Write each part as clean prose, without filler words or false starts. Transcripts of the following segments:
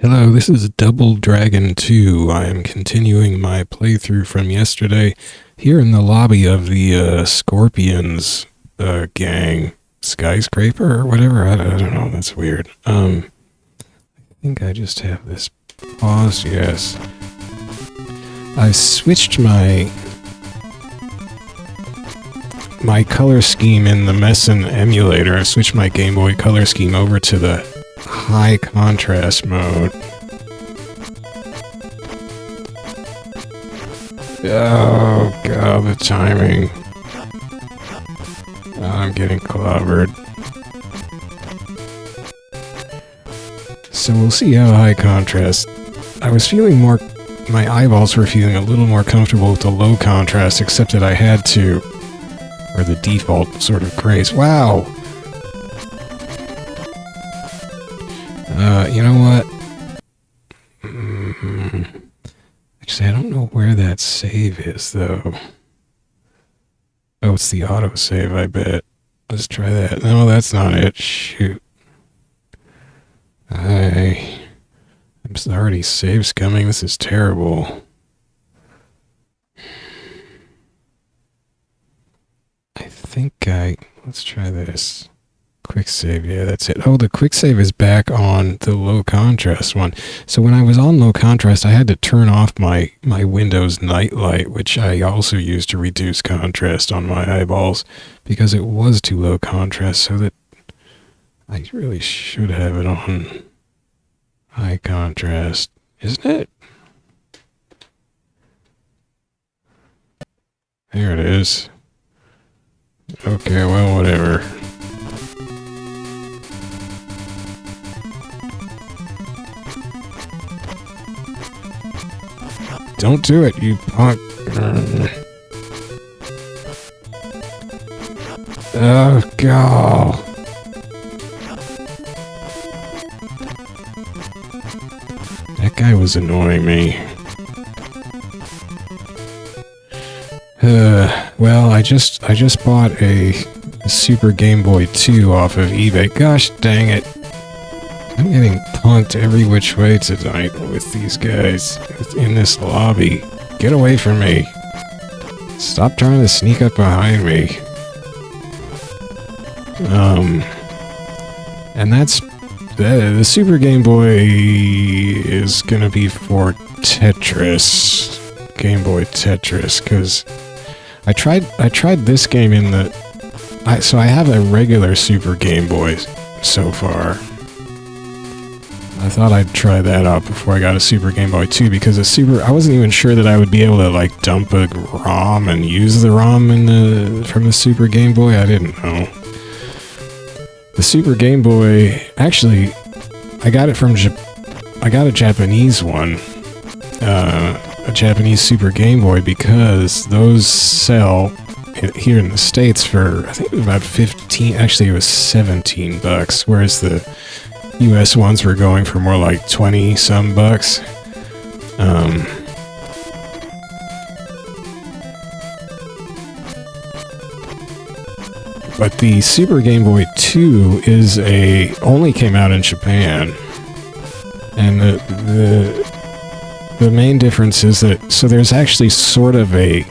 Hello, this is Double Dragon 2. I am continuing my playthrough from yesterday here in the lobby of the Scorpions gang. Skyscraper or whatever? I don't know, that's weird. I think I just have this paused, yes. I switched my color scheme in the Mesen emulator. I switched my Game Boy color scheme over to the high contrast mode. Oh god, the timing. I'm getting clobbered. So we'll see how high contrast. I was feeling more, my eyeballs were feeling a little more comfortable with the low contrast, except that I had to, or the default sort of grays. Wow! You know what? Actually, I don't know where that save is, though. Oh, it's the autosave, I bet. Let's try that. No, that's not it. Shoot. I'm already saves coming. This is terrible. Let's try this. Quick save, yeah, that's it. Oh, the quick save is back on the low contrast one. So when I was on low contrast, I had to turn off my Windows nightlight, which I also used to reduce contrast on my eyeballs because it was too low contrast, so that I really should have it on high contrast, isn't it? There it is. Okay, well, whatever. Don't do it, you punk. Oh, God. That guy was annoying me. Well, I just bought a Super Game Boy 2 off of eBay. Gosh dang it. I'm getting punked every which way tonight with these guys in this lobby. Get away from me. Stop trying to sneak up behind me. And that's... the Super Game Boy is gonna be for Tetris. Game Boy Tetris, because I tried this game in the... So I have a regular Super Game Boy so far. I thought I'd try that out before I got a Super Game Boy 2 because I wasn't even sure that I would be able to like dump a ROM and use the ROM from the Super Game Boy. I didn't know. The Super Game Boy, actually, I got a Japanese one, a Japanese Super Game Boy, because those sell here in the States for, I think it was about 15, actually it was 17 bucks, whereas the US ones were going for more like 20 some bucks. But the Super Game Boy 2 only came out in Japan. And the main difference is that, so there's actually sort of I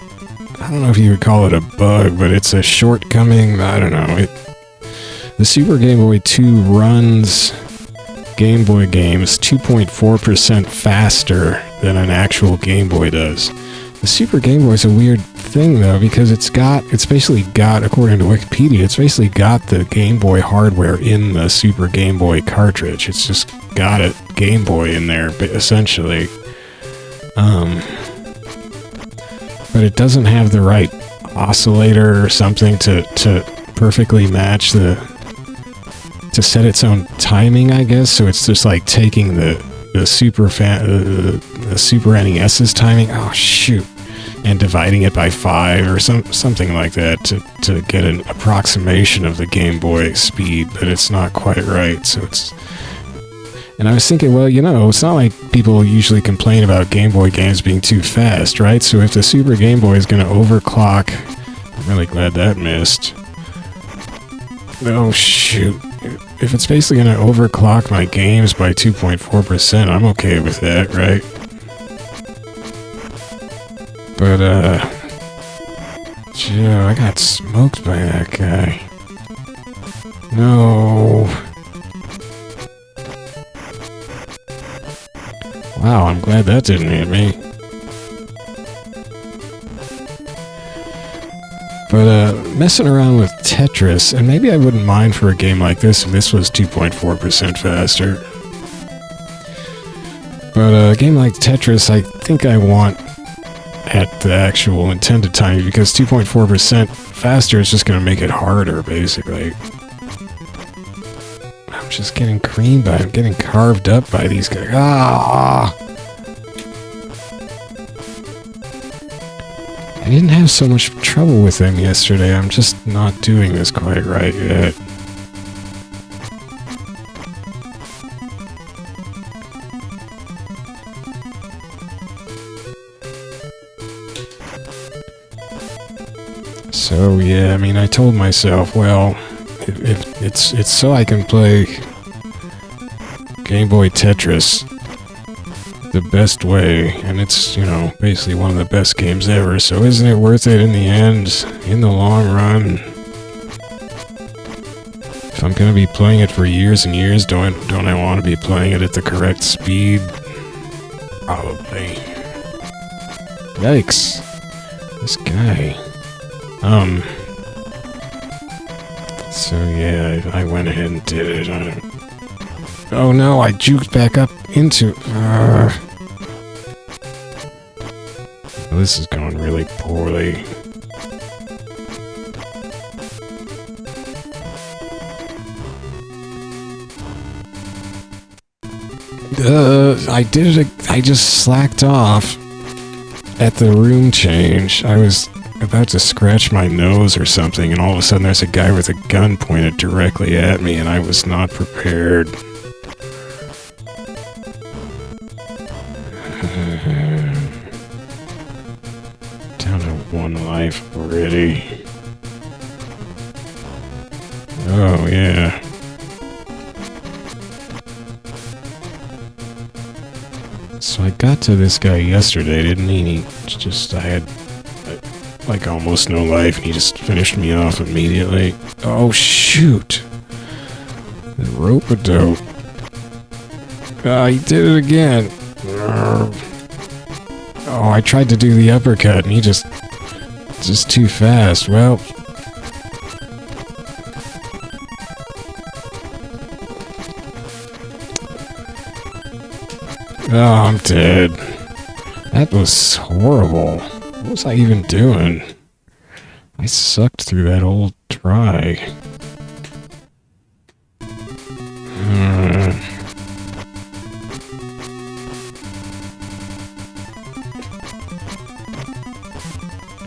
don't know if you would call it a bug, but it's a shortcoming, I don't know. The Super Game Boy 2 runs Game Boy games 2.4% faster than an actual Game Boy does. The Super Game Boy is a weird thing, though, because it's basically got, according to Wikipedia, it's basically got the Game Boy hardware in the Super Game Boy cartridge. It's just got a Game Boy in there, essentially. But it doesn't have the right oscillator or something to perfectly match to set its own timing, I guess. So it's just like taking the Super NES's timing, oh shoot, and dividing it by 5 or something like that to get an approximation of the Game Boy speed, but it's not quite right. So it's... And I was thinking, well, you know, it's not like people usually complain about Game Boy games being too fast, right? So if the Super Game Boy is going to overclock... I'm really glad that missed. Oh, shoot. if it's basically gonna overclock my games by 2.4%, I'm okay with that, right? But, Joe, I got smoked by that guy. No. Wow, I'm glad that didn't hit me. But, messing around with Tetris, and maybe I wouldn't mind for a game like this if this was 2.4% faster. But a game like Tetris, I think I want at the actual intended time, because 2.4% faster is just going to make it harder, basically. I'm just getting creamed by, I'm getting carved up by these guys. Ah! I didn't have so much trouble with them yesterday, I'm just not doing this quite right yet. So yeah, I mean, I told myself, well, if it's so I can play Game Boy Tetris the best way, and it's, you know, basically one of the best games ever, so isn't it worth it in the end, in the long run? If I'm gonna be playing it for years and years, don't I want to be playing it at the correct speed? Probably. Yikes. This guy. So yeah, I went ahead and did it. Oh no, I juked back up into... This is going really poorly. I did it. I just slacked off at the room change. I was about to scratch my nose or something, and all of a sudden there's a guy with a gun pointed directly at me, and I was not prepared. Down to 1 life already. Oh, yeah. So I got to this guy yesterday, didn't he? I had like almost no life, and he just finished me off immediately. Oh, shoot! The rope-a-dope. He did it again. Oh, I tried to do the uppercut, and he just too fast. Well... Oh, I'm dead. That was horrible. What was I even doing? I sucked through that whole try.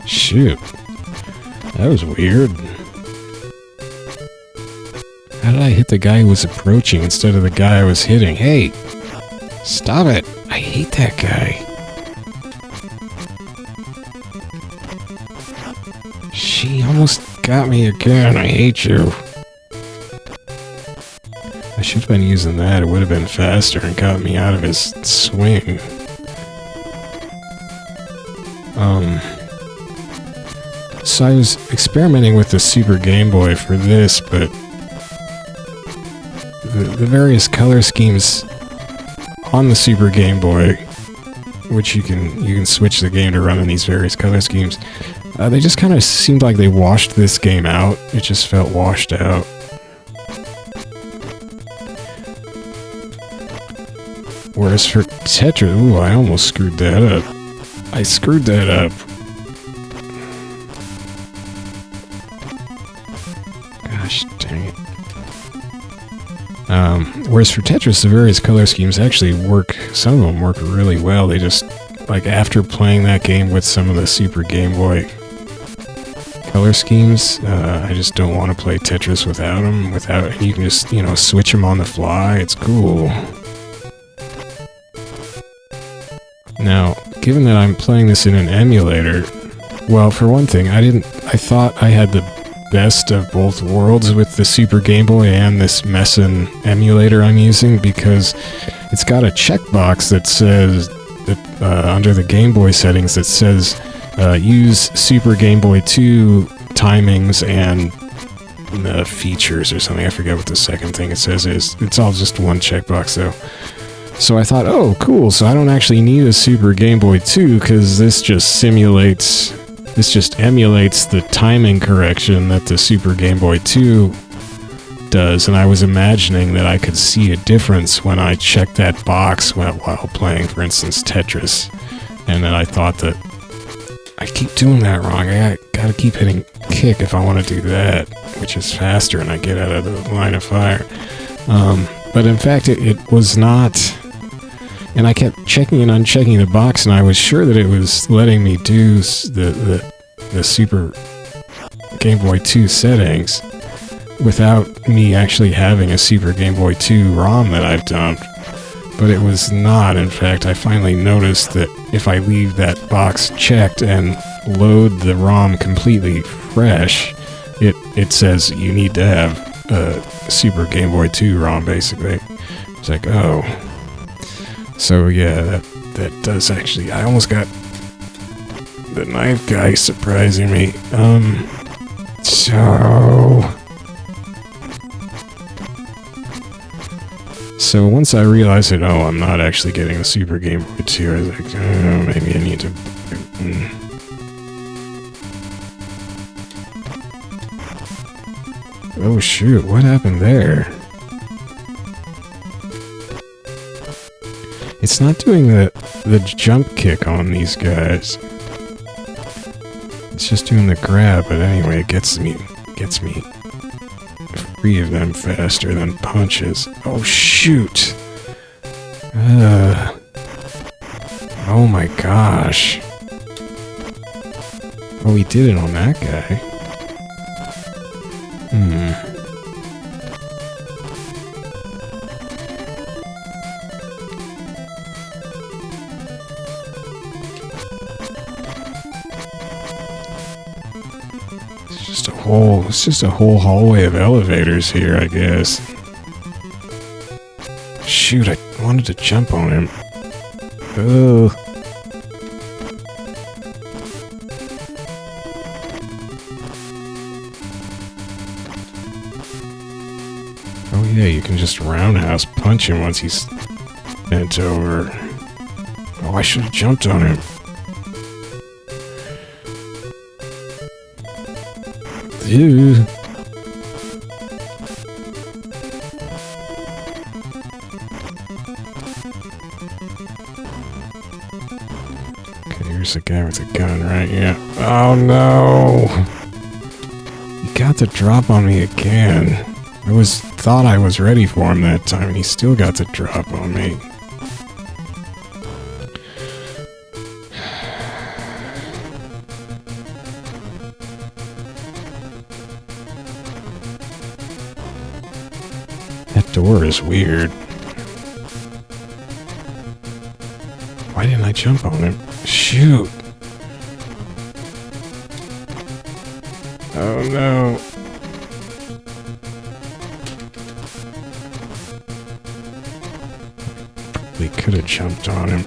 Shoot. That was weird. How did I hit the guy who was approaching instead of the guy I was hitting? Hey! Stop it! I hate that guy. She almost got me again. I hate you. I should have been using that. It would have been faster and got me out of his swing. So I was experimenting with the Super Game Boy for this, but the various color schemes on the Super Game Boy, which you can switch the game to run in these various color schemes, they just kind of seemed like they washed this game out. It just felt washed out. Whereas for Tetris, ooh, I almost screwed that up. I screwed that up. Gosh dang it. Whereas for Tetris, the various color schemes actually work, some of them work really well. They just, like, after playing that game with some of the Super Game Boy color schemes, I just don't want to play Tetris without them. You can just, you know, switch them on the fly. It's cool. Now, given that I'm playing this in an emulator, well, for one thing, I thought I had the best of both worlds with the Super Game Boy and this Mesen emulator I'm using, because it's got a checkbox that says, under the Game Boy settings, that says use Super Game Boy 2 timings and features or something. I forget what the second thing it says is. It's all just one checkbox though. So I thought, oh cool, so I don't actually need a Super Game Boy 2 because this just emulates the timing correction that the Super Game Boy 2 does, and I was imagining that I could see a difference when I checked that box while playing, for instance, Tetris, and then I thought that I keep doing that wrong. I gotta keep hitting kick if I want to do that, which is faster and I get out of the line of fire. But in fact, it was not, and I kept checking and unchecking the box, and I was sure that it was letting me do the Super Game Boy 2 settings without me actually having a Super Game Boy 2 ROM that I've dumped. But it was not. In fact, I finally noticed that if I leave that box checked and load the ROM completely fresh, it says you need to have a Super Game Boy 2 ROM, basically. It's like, oh. So yeah, that does actually... I almost got the knife guy surprising me. So once I realized that, oh, I'm not actually getting the Super Game Boy 2, I was like, oh, maybe I need to... Oh shoot, what happened there? It's not doing the jump kick on these guys. It's just doing the grab, but anyway, it gets me free of them faster than punches. Oh shoot! Oh my gosh! Oh, he did it on that guy. It's just a whole hallway of elevators here, I guess. Shoot, I wanted to jump on him. Oh. Oh yeah, you can just roundhouse punch him once he's bent over. Oh, I should have jumped on him. Ew. Okay, here's the guy with the gun, right? Yeah. Oh no! He got the drop on me again. Thought I was ready for him that time, and he still got the drop on me. That door is weird. Why didn't I jump on him? Shoot! Oh no! Probably could have jumped on him.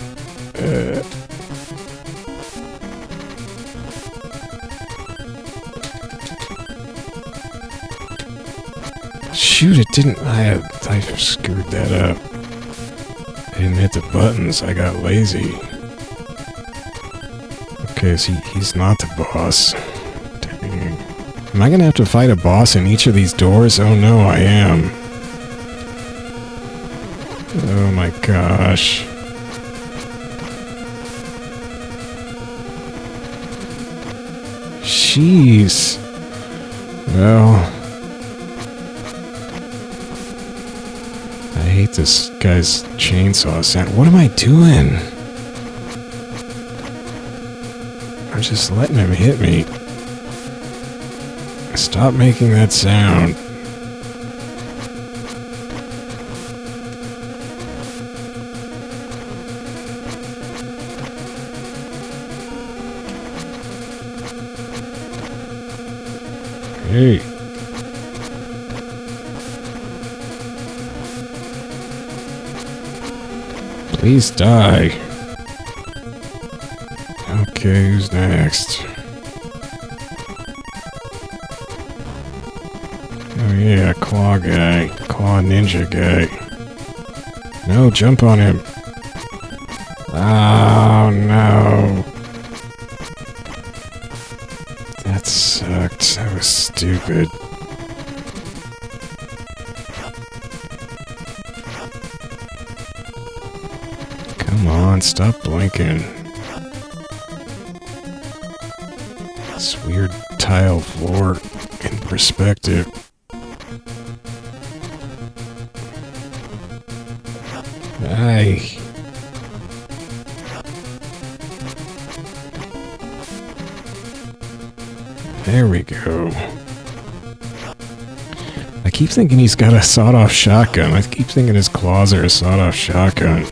Shoot, it didn't... I screwed that up. I didn't hit the buttons, I got lazy. Okay, so he's not the boss. Dang. Am I gonna have to fight a boss in each of these doors? Oh no, I am. Oh my gosh. Jeez. Well... I hate this guy's chainsaw sound. What am I doing? I'm just letting him hit me. Stop making that sound. Hey. Please die. Okay, who's next? Oh yeah, claw guy. Claw ninja guy. No, jump on him. Oh no. That sucked. That was stupid. Come on, stop blinking. This weird tile floor in perspective. Aye. There we go. I keep thinking he's got a sawed-off shotgun. I keep thinking his claws are a sawed-off shotgun.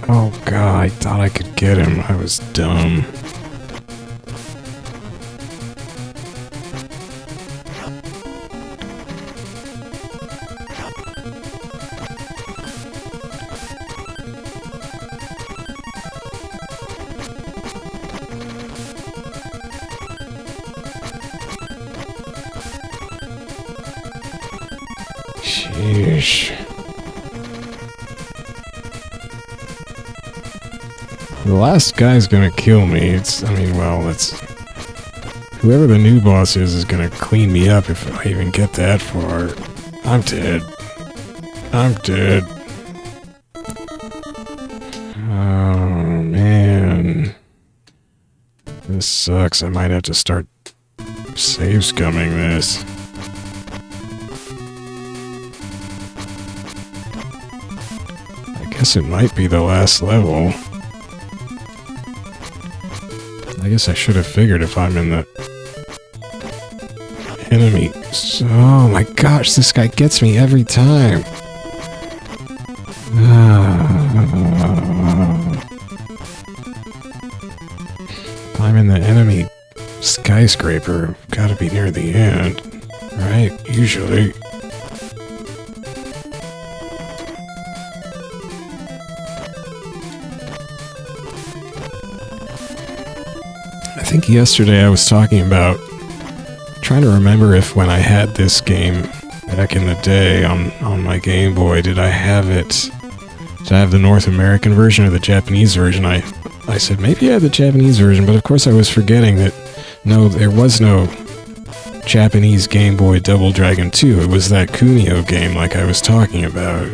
Oh god, I thought I could get him. I was dumb. Sheesh. The last guy's gonna kill me. It's whoever the new boss is gonna clean me up if I even get that far. I'm dead. I'm dead. Oh, man. This sucks. I might have to start save scumming this. I guess it might be the last level. I guess I should have figured if I'm in the enemy. Oh my gosh, this guy gets me every time. If I'm in the enemy skyscraper, gotta be near the end, right? Usually. I think yesterday I was talking about trying to remember if when I had this game back in the day on my Game Boy, did I have the North American version or the Japanese version? I said maybe I had the Japanese version, but of course I was forgetting that no, there was no Japanese Game Boy Double Dragon 2. It was that Kunio game like I was talking about.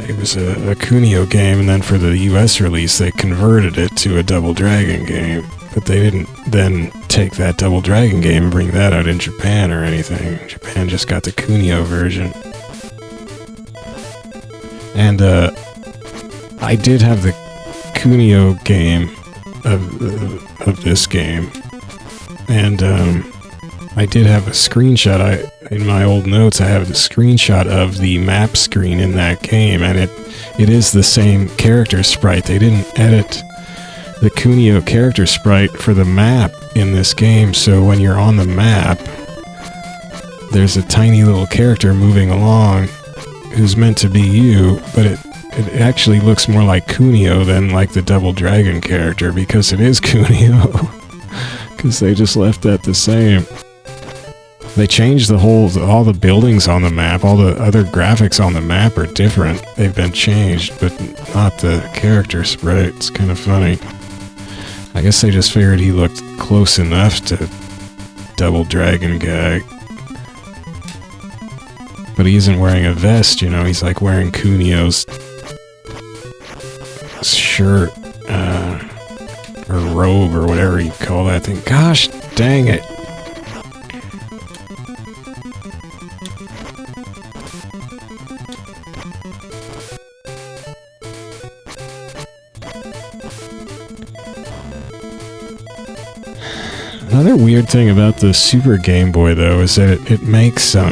It was a Kunio game, and then for the US release they converted it to a Double Dragon game. But they didn't then take that Double Dragon game and bring that out in Japan or anything. Japan just got the Kunio version. And I did have the Kunio game of this game. And I did have a screenshot. In my old notes, I have the screenshot of the map screen in that game, and it is the same character sprite. They didn't edit the Kunio character sprite for the map in this game, so when you're on the map, there's a tiny little character moving along who's meant to be you, but it actually looks more like Kunio than like the Double Dragon character, because it is Kunio. Because they just left that the same. They changed all the buildings on the map, all the other graphics on the map are different. They've been changed, but not the character sprite. It's kind of funny. I guess they just figured he looked close enough to Double Dragon guy. But he isn't wearing a vest, you know, he's like wearing Kunio's shirt, or robe, or whatever you call that thing. Gosh dang it. Another weird thing about the Super Game Boy, though, is that it makes a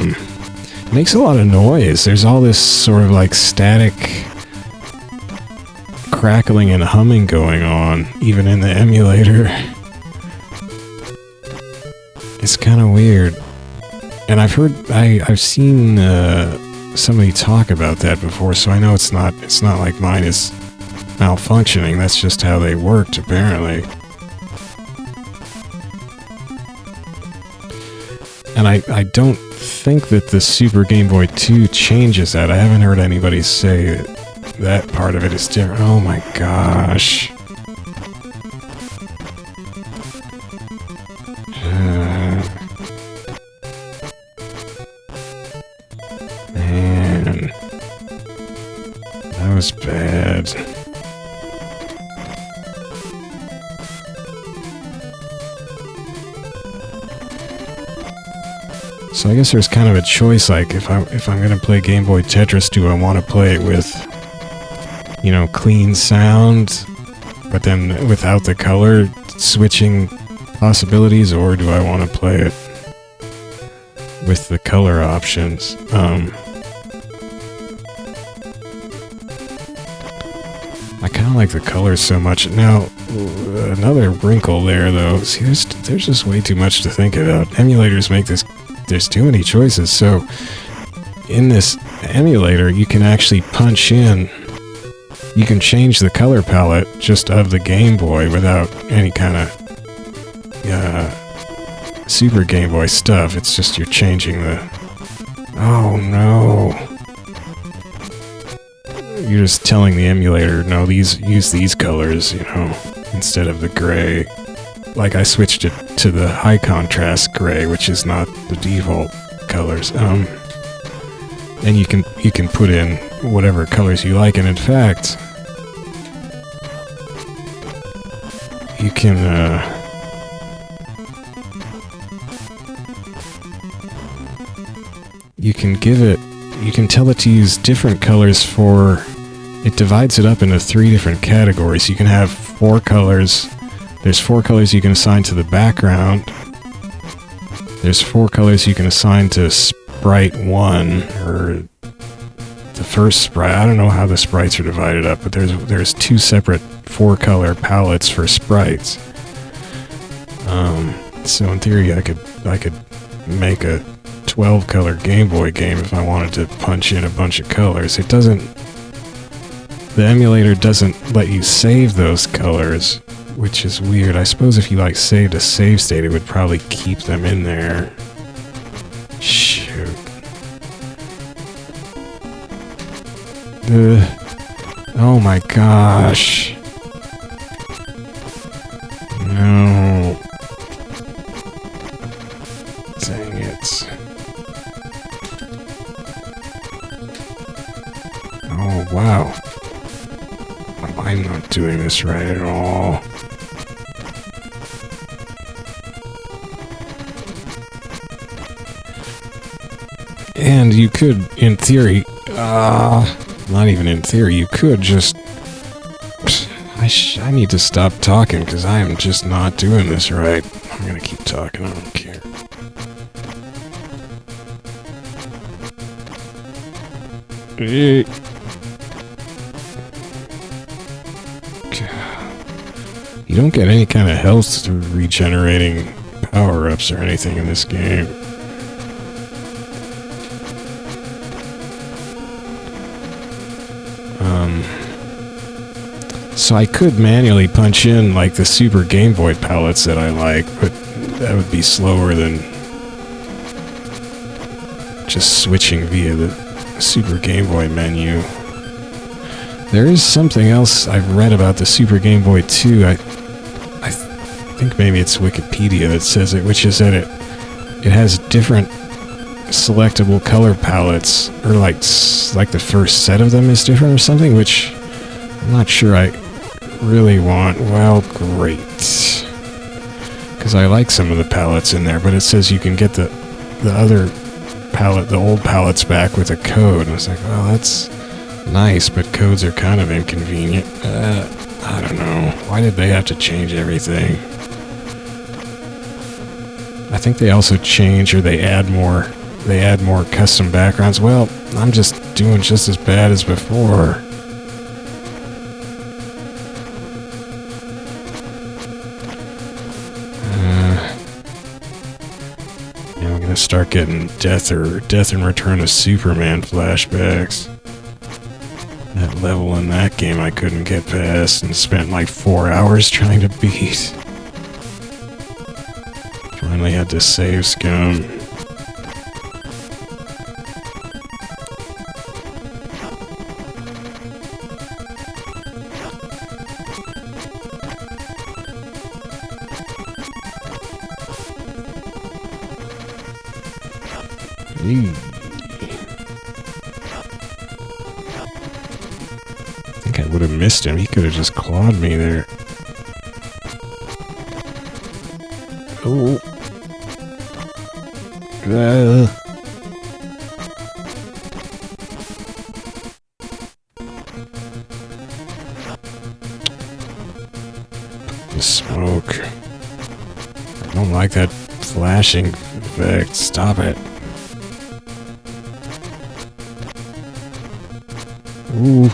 lot of noise. There's all this sort of like static crackling and humming going on, even in the emulator. It's kind of weird. And I've seen somebody talk about that before, so I know it's not like mine is malfunctioning. That's just how they worked, apparently. And I don't think that the Super Game Boy 2 changes that. I haven't heard anybody say that part of it is different. Oh my gosh. Man. That was bad. So I guess there's kind of a choice, like if I'm gonna play Game Boy Tetris, do I want to play it with, you know, clean sound, but then without the color switching possibilities, or do I want to play it with the color options? I kind of like the colors so much. Now, another wrinkle there, though. See, there's just way too much to think about. Emulators make this. There's too many choices. So, in this emulator, you can actually punch in. You can change the color palette just of the Game Boy without any kind of Super Game Boy stuff. It's just you're changing the... Oh, no. You're just telling the emulator, no, use these colors, you know, instead of the gray. Like, I switched it to the high contrast gray, which is not the default colors. And you can put in whatever colors you like, and in fact, you can tell it to use different colors for... It divides it up into 3 different categories. You can have 4 colors. There's 4 colors you can assign to the background. There's 4 colors you can assign to sprite 1, or the first sprite. I don't know how the sprites are divided up, but there's 2 separate 4-color palettes for sprites. So in theory, I could make a 12-color Game Boy game if I wanted to punch in a bunch of colors. It doesn't... The emulator doesn't let you save those colors, which is weird. I suppose if you, like, saved a save state, it would probably keep them in there. Shoot. Oh my gosh. No. Dang it. Oh, wow. I'm not doing this right at all. And you could, in theory, not even in theory, you could just... I need to stop talking because I am just not doing this right. I'm gonna keep talking, I don't care. You don't get any kind of health through regenerating power-ups or anything in this game. So I could manually punch in, like, the Super Game Boy palettes that I like, but that would be slower than just switching via the Super Game Boy menu. There is something else I've read about the Super Game Boy 2. I think maybe it's Wikipedia that says it, which is that it has different selectable color palettes, or like the first set of them is different or something, which I'm not sure I really want. Well, great. Because I like some of the palettes in there, but it says you can get the other palette, the old palettes back with a code. And I was like, well, that's nice, but codes are kind of inconvenient. I don't know. Why did they have to change everything? I think they also change, or they add more custom backgrounds. Well, I'm just doing just as bad as before. start getting Death and Return of Superman flashbacks. That level in that game I couldn't get past and spent like 4 hours trying to beat. Finally had to save scum. I think I would have missed him. He could have just clawed me there. Oh. The smoke. I don't like that flashing effect. Stop it. Ooh.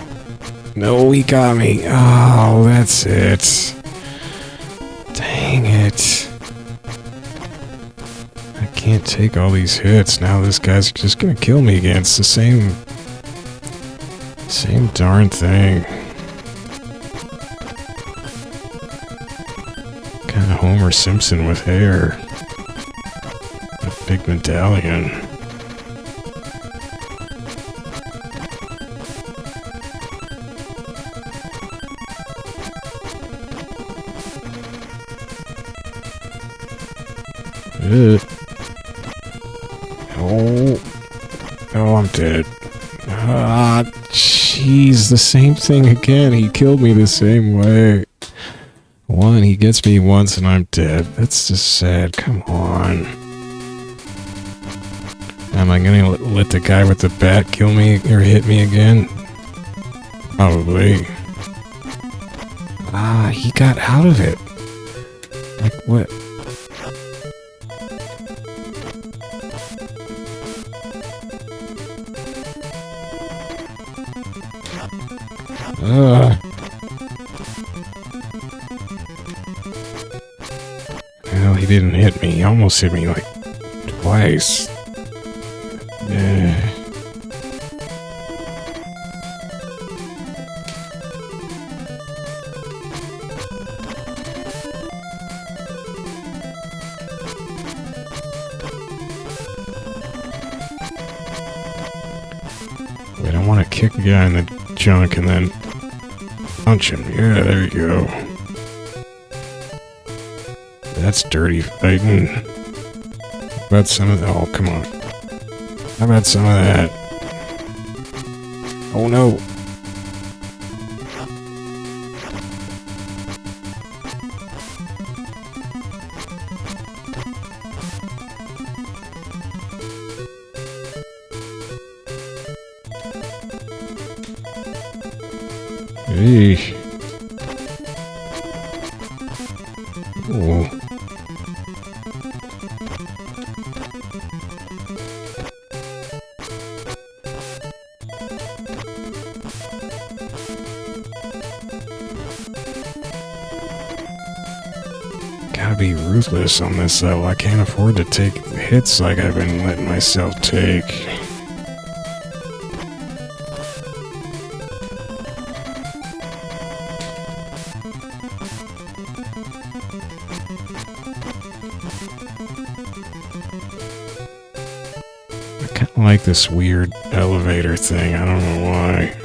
No, he got me. Oh, that's it. Dang it. I can't take all these hits. Now this guy's just gonna kill me again. It's the same darn thing. Kind of Homer Simpson with hair. A big medallion. Oh, I'm dead. Ah, jeez, the same thing again. He killed me the same way. He gets me once and I'm dead. That's just sad. Come on. Am I gonna let the guy with the bat kill me or hit me again? Probably. Ah, he got out of it. Like, what? Well, he didn't hit me. He almost hit me like twice. Wait, I want to kick the guy in the junk and then punch him. Yeah, there you go. That's dirty fighting. How about some of that? Oh, come on. How about some of that? Oh, no. Eesh. Oh. Gotta be ruthless on this level. I can't afford to take hits like I've been letting myself take. I kind of like this weird elevator thing. I don't know why.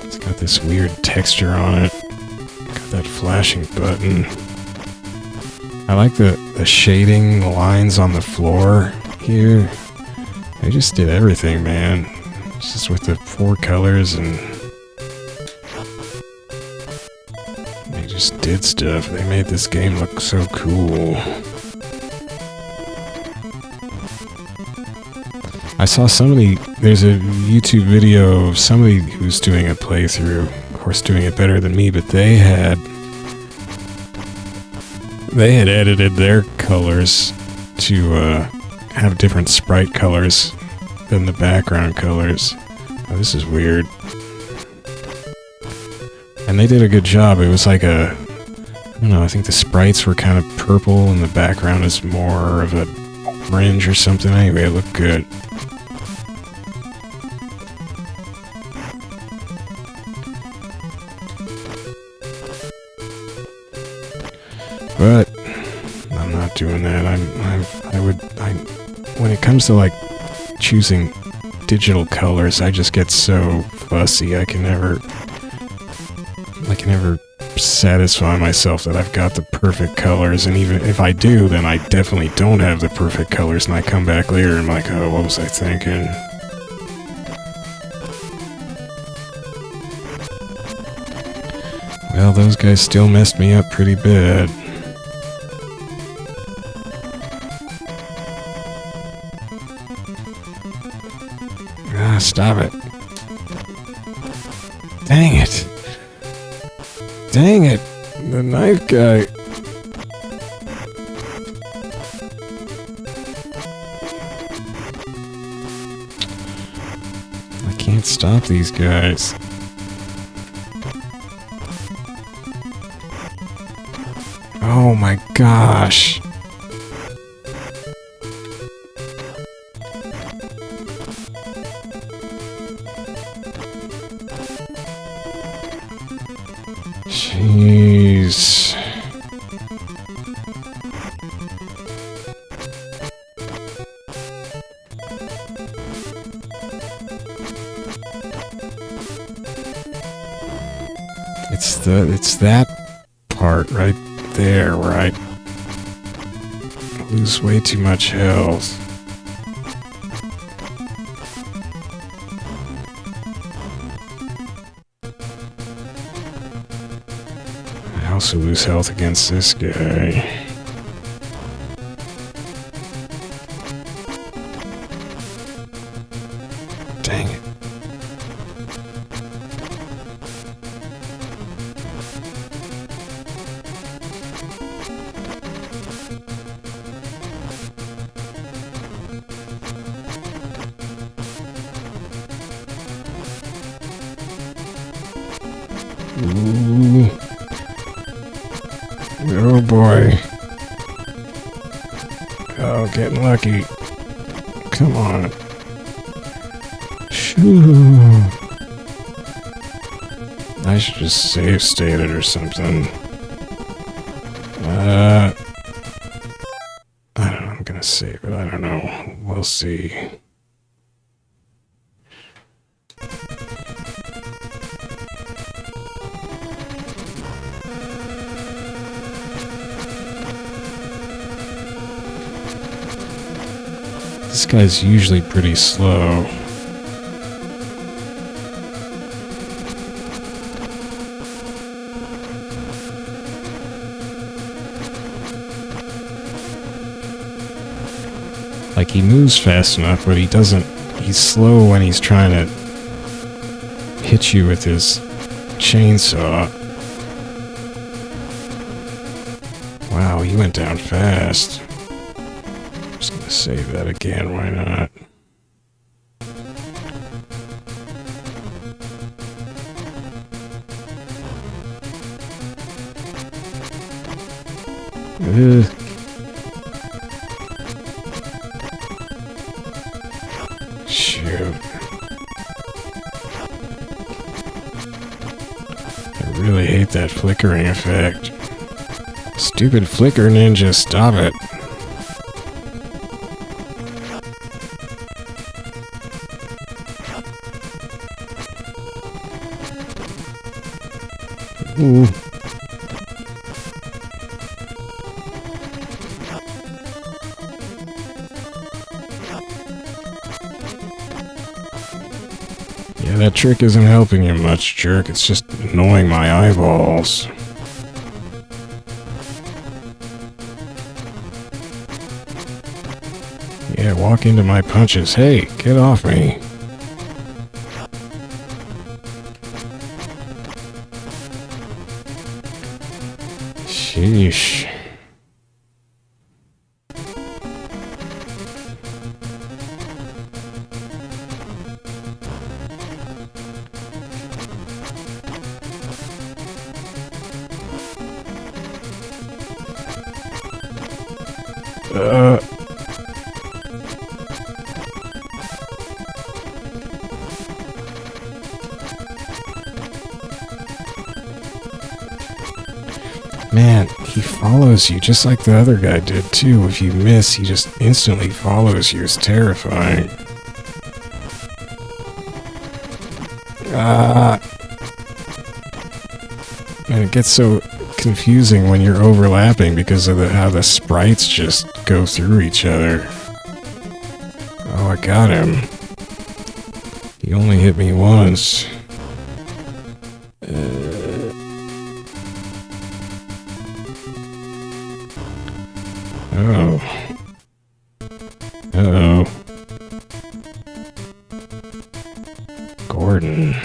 It's got this weird texture on it. Got that flashing button. I like the shading lines on the floor here. They just did everything, man. Just with the 4 colors, and they just did stuff. They made this game look so cool. I saw there's a YouTube video of somebody who's doing a playthrough, of course doing it better than me, but they had edited their colors to have different sprite colors than the background colors. Oh, this is weird. And they did a good job. It was like I don't know, I think the sprites were kind of purple and the background is more of a fringe or something. Anyway, it looked good. But I'm not doing that. When it comes to like choosing digital colors, I just get so fussy. I can never satisfy myself that I've got the perfect colors, and even if I do, then I definitely don't have the perfect colors, and I come back later and I'm like, oh, what was I thinking? Well, those guys still messed me up pretty bad. Ah, stop it. Dang it. Dang it. The knife guy. I can't stop these guys. Oh my gosh. Jeez. It's that part right there where I lose way too much health. I also lose health against this guy. Dang it. Ooh. Oh boy. Oh, getting lucky. Come on. Shoo. I should just save state it or something. I don't know, I'm gonna save it. I don't know. We'll see. This guy's usually pretty slow. Like, he moves fast enough, but he doesn't... He's slow when he's trying to hit you with his chainsaw. Wow, he went down fast. Just gonna save that again, why not? Shoot. I really hate that flickering effect. Stupid flicker ninja, stop it. Ooh. Yeah, that trick isn't helping you much, jerk. It's just annoying my eyeballs. Yeah, walk into my punches. Hey, get off me. Sheesh. Man, he follows you just like the other guy did too. If you miss, he just instantly follows you. It's terrifying. And it gets so confusing when you're overlapping because of how the sprites just go through each other. Oh, I got him. He only hit me once. Oh. Uh-oh. Gordon.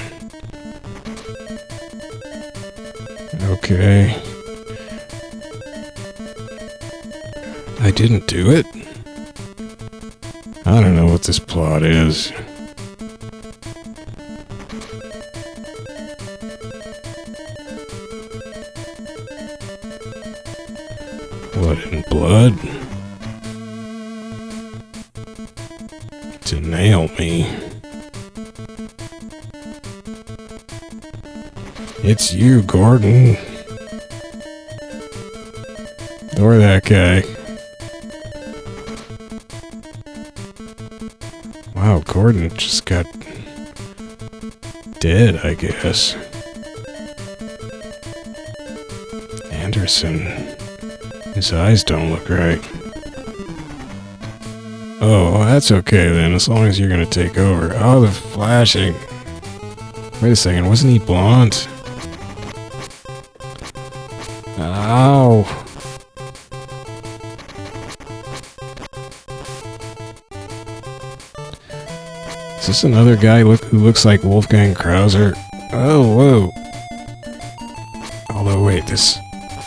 Okay. I didn't do it? I don't know what this plot is. What, in blood? To nail me. It's you, Gordon. Or that guy. Wow, Gordon just got dead, I guess. Anderson. His eyes don't look right. Oh, well, that's okay then, as long as you're gonna take over. Oh, the flashing. Wait a second, wasn't he blonde? Ow. Is this another guy who looks like Wolfgang Krauser? Oh, whoa. Although, wait, this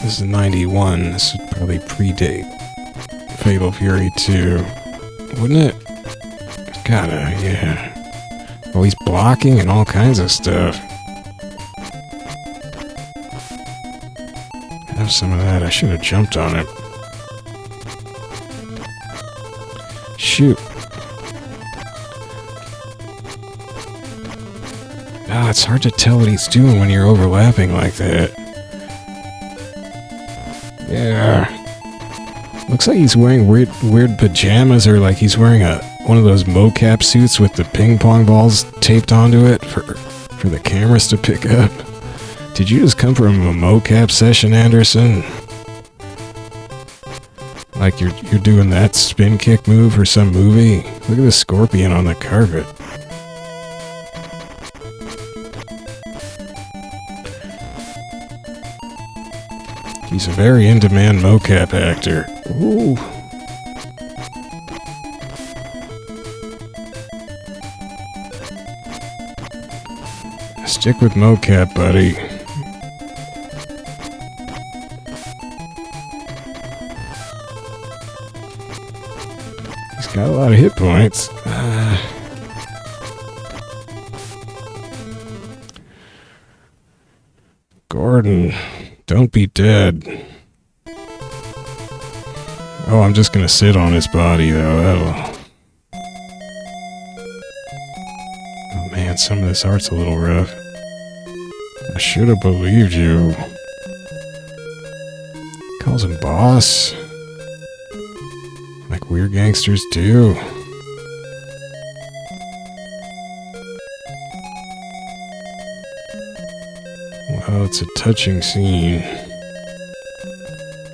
is 91. This would probably predate Fatal Fury 2. Wouldn't it? Gotta, yeah. Oh, he's blocking and all kinds of stuff. Have some of that. I should have jumped on it. Shoot. Ah, it's hard to tell what he's doing when you're overlapping like that. Yeah. Looks like he's wearing weird pajamas, or like he's wearing one of those mocap suits with the ping pong balls taped onto it for the cameras to pick up. Did you just come from a mocap session, Anderson? Like you're doing that spin kick move for some movie? Look at the scorpion on the carpet. He's a very in-demand mocap actor. Ooh. Stick with mocap, buddy. He's got a lot of hit points. Gordon. Don't be dead. Oh, I'm just gonna sit on his body, though. That'll... Oh, man, some of this art's a little rough. I should have believed you. Calls him boss. Like weird gangsters do. Wow, it's a touching scene.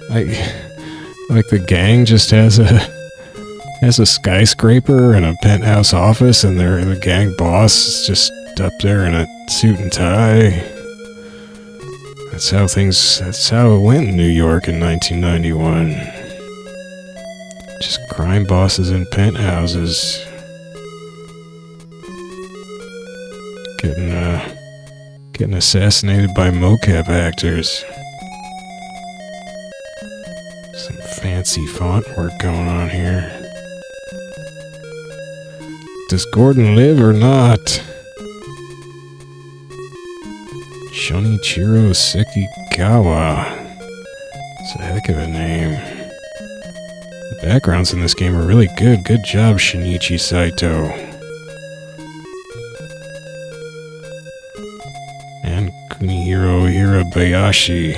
Like the gang just has a skyscraper and a penthouse office, and the gang boss is just up there in a suit and tie. That's how it went in New York in 1991. Just crime bosses in penthouses. Getting assassinated by mocap actors. Some fancy font work going on here. Does Gordon live or not? Shonichiro Sekikawa. It's a heck of a name. The backgrounds in this game are really good. Good job, Shinichi Saito. And Kunihiro Hirabayashi.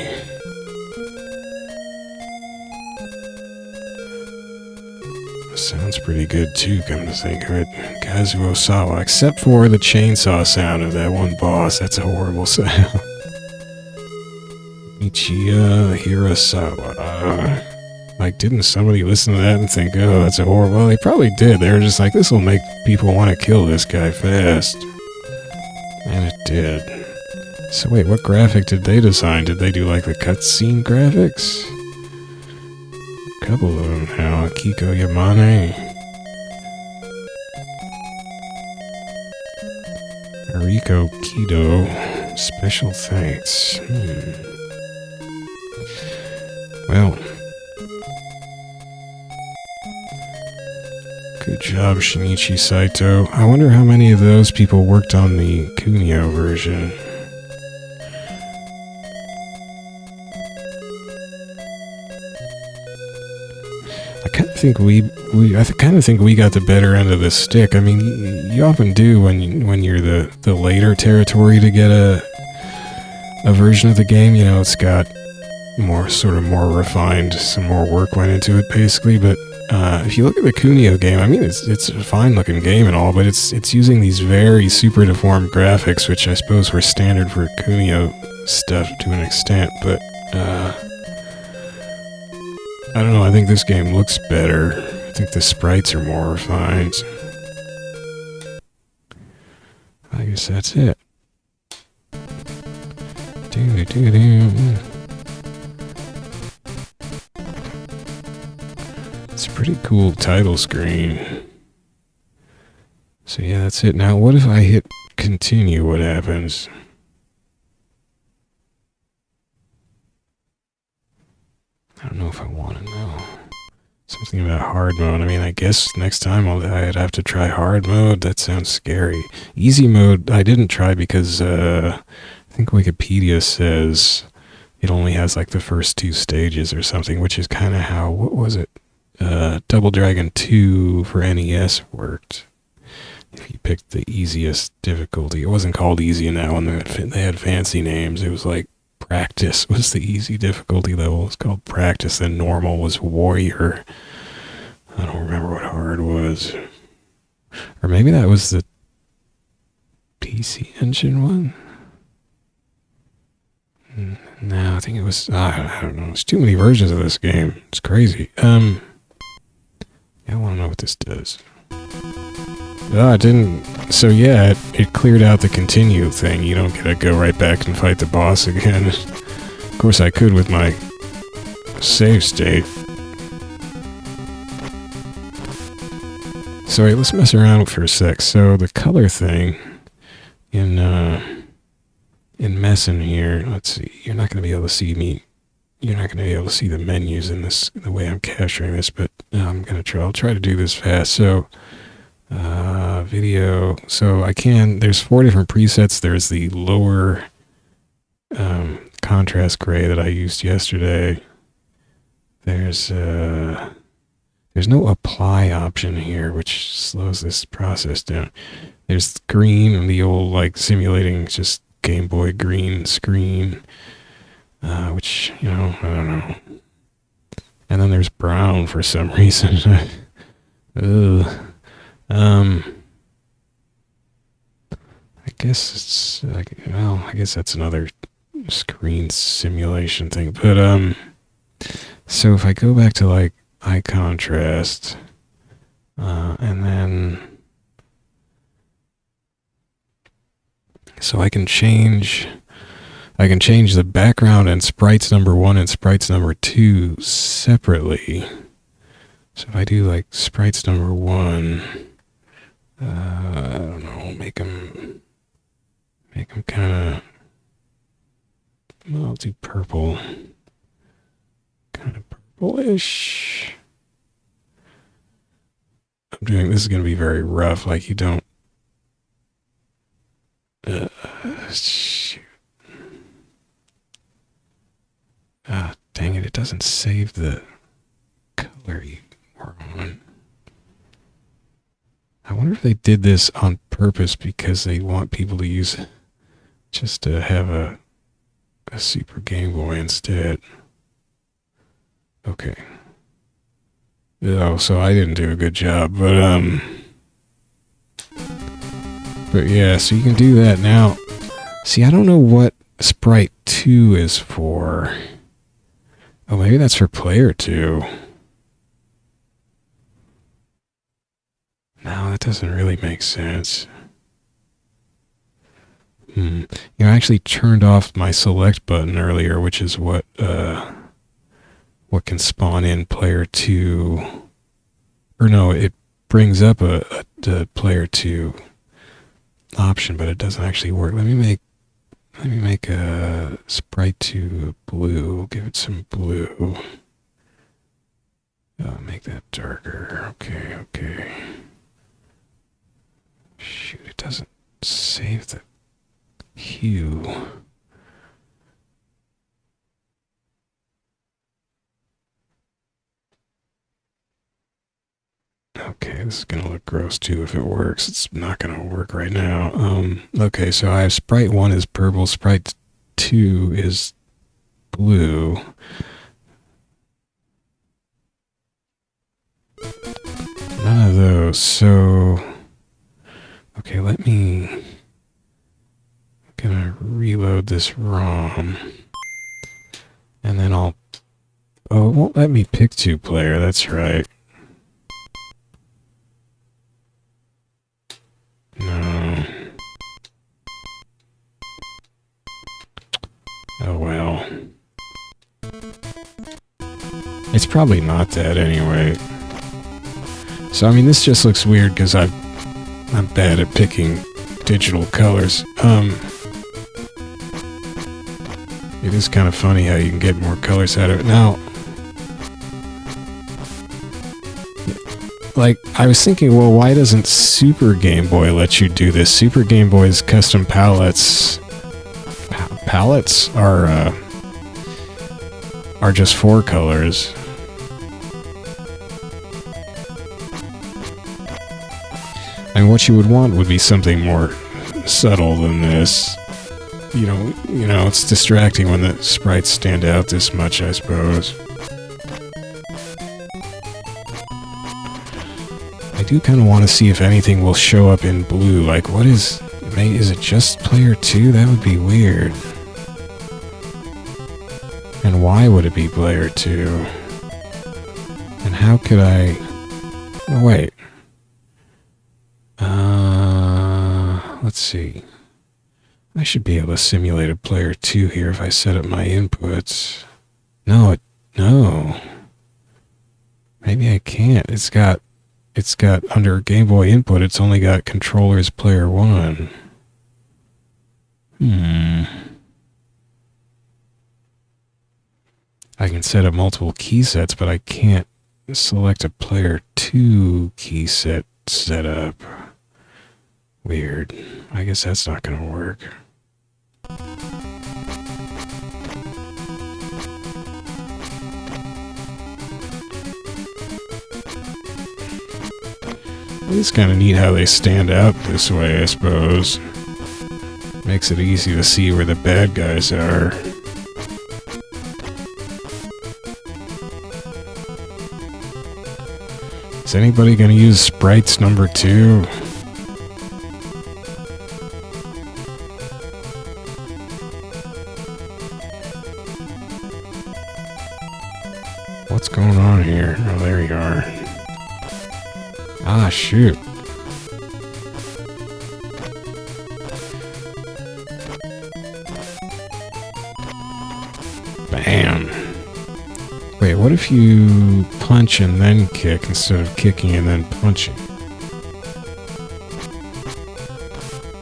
pretty good too, come to think of it. Kazuo Sawa, except for the chainsaw sound of that one boss. That's a horrible sound. Michiya Hirasawa. Like, didn't somebody listen to that and think, oh, that's a horrible... Well, they probably did. They were just like, this will make people want to kill this guy fast. And it did. So wait, what graphic did they design? Did they do, like, the cutscene graphics? A couple of them now. Akiko Yamane. Mariko Kido. Special thanks. Well... Good job, Shinichi Saito. I wonder how many of those people worked on the Kunio version. I kind of think we got the better end of the stick. I mean, you often do when you're the later territory to get a version of the game. You know, it's got more refined, some more work went into it, basically, but if you look at the Kunio game, I mean, it's a fine-looking game and all, but it's using these very super deformed graphics, which I suppose were standard for Kunio stuff to an extent, but I don't know, I think this game looks better. I think the sprites are more refined. I guess that's it. It's a pretty cool title screen. So yeah, that's it. Now, what if I hit continue? What happens? I don't know if I want to know. Something about hard mode. I mean, I guess next time I'd have to try hard mode. That sounds scary. Easy mode, I didn't try because I think Wikipedia says it only has like the first 2 stages or something, which is kind of how, what was it? Double Dragon 2 for NES worked. If you picked the easiest difficulty. It wasn't called easy in that one. They had fancy names. It was like practice was the easy difficulty level. It was called practice. Then normal was warrior. I don't remember what hard was. Or maybe that was the PC Engine one? No, I think it was... I don't know. There's too many versions of this game. It's crazy. I want to know what this does. Oh, it didn't... So yeah, it cleared out the continue thing. You don't gotta go right back and fight the boss again. Of course I could with my save state. So wait, let's mess around for a sec. So the color thing in Mesen here, let's see, you're not gonna be able to see me. You're not going to be able to see the menus in this, the way I'm capturing this, but I'm going to try. I'll try to do this fast. So, video. So I can, there's 4 different presets. There's the lower contrast gray that I used yesterday. There's no apply option here, which slows this process down. There's green and the old, like, simulating just Game Boy green screen. Which, you know, I don't know. And then there's brown for some reason. Ugh. I guess it's, like, well, I guess that's another screen simulation thing. But, so if I go back to, like, eye contrast, and then, so I can change the background and sprites number 1 and sprites number 2 separately. So if I do like sprites number 1, I don't know, make them kind of, well, I'll do purple, kind of purplish. This is going to be very rough, like you don't, shoot. Ah, dang it, it doesn't save the color you were on. I wonder if they did this on purpose because they want people to use it just to have a Super Game Boy instead. Okay. Oh, so I didn't do a good job, but yeah, so you can do that now. See, I don't know what Sprite 2 is for. Oh, maybe that's for player 2. No, that doesn't really make sense. You know, I actually turned off my select button earlier, which is what can spawn in player 2. Or no, it brings up a player 2 option, but it doesn't actually work. Let me make a sprite 2 blue. Give it some blue. Make that darker. Okay. Shoot, it doesn't save the hue. Okay, this is gonna look gross too if it works. It's not gonna work right now. Okay, so I have sprite 1 is purple, sprite 2 is blue. None of those, so... Okay, I'm gonna reload this ROM. And then oh, it won't let me pick 2-player, that's right. No. Oh well. It's probably not that anyway. So I mean, this just looks weird because I'm bad at picking digital colors. It is kind of funny how you can get more colors out of it. Now, like, I was thinking, well, why doesn't Super Game Boy let you do this? Super Game Boy's custom palettes are just 4 colors. I mean, what you would want would be something more subtle than this. You know, it's distracting when the sprites stand out this much, I suppose. I do kind of want to see if anything will show up in blue. Like, what is it just player 2? That would be weird. And why would it be player 2? And how could I... Oh, wait. Let's see. I should be able to simulate a player 2 here if I set up my inputs. No. Maybe I can't. It's got under Game Boy input, it's only got controllers player 1. I can set up multiple key sets, but I can't select a player 2 key set setup. Weird. I guess that's not going to work. It's kind of neat how they stand out this way, I suppose. Makes it easy to see where the bad guys are. Is anybody going to use sprites number 2? What's going on here? Oh, there you are. Ah, shoot. Bam. Wait, what if you punch and then kick instead of kicking and then punching?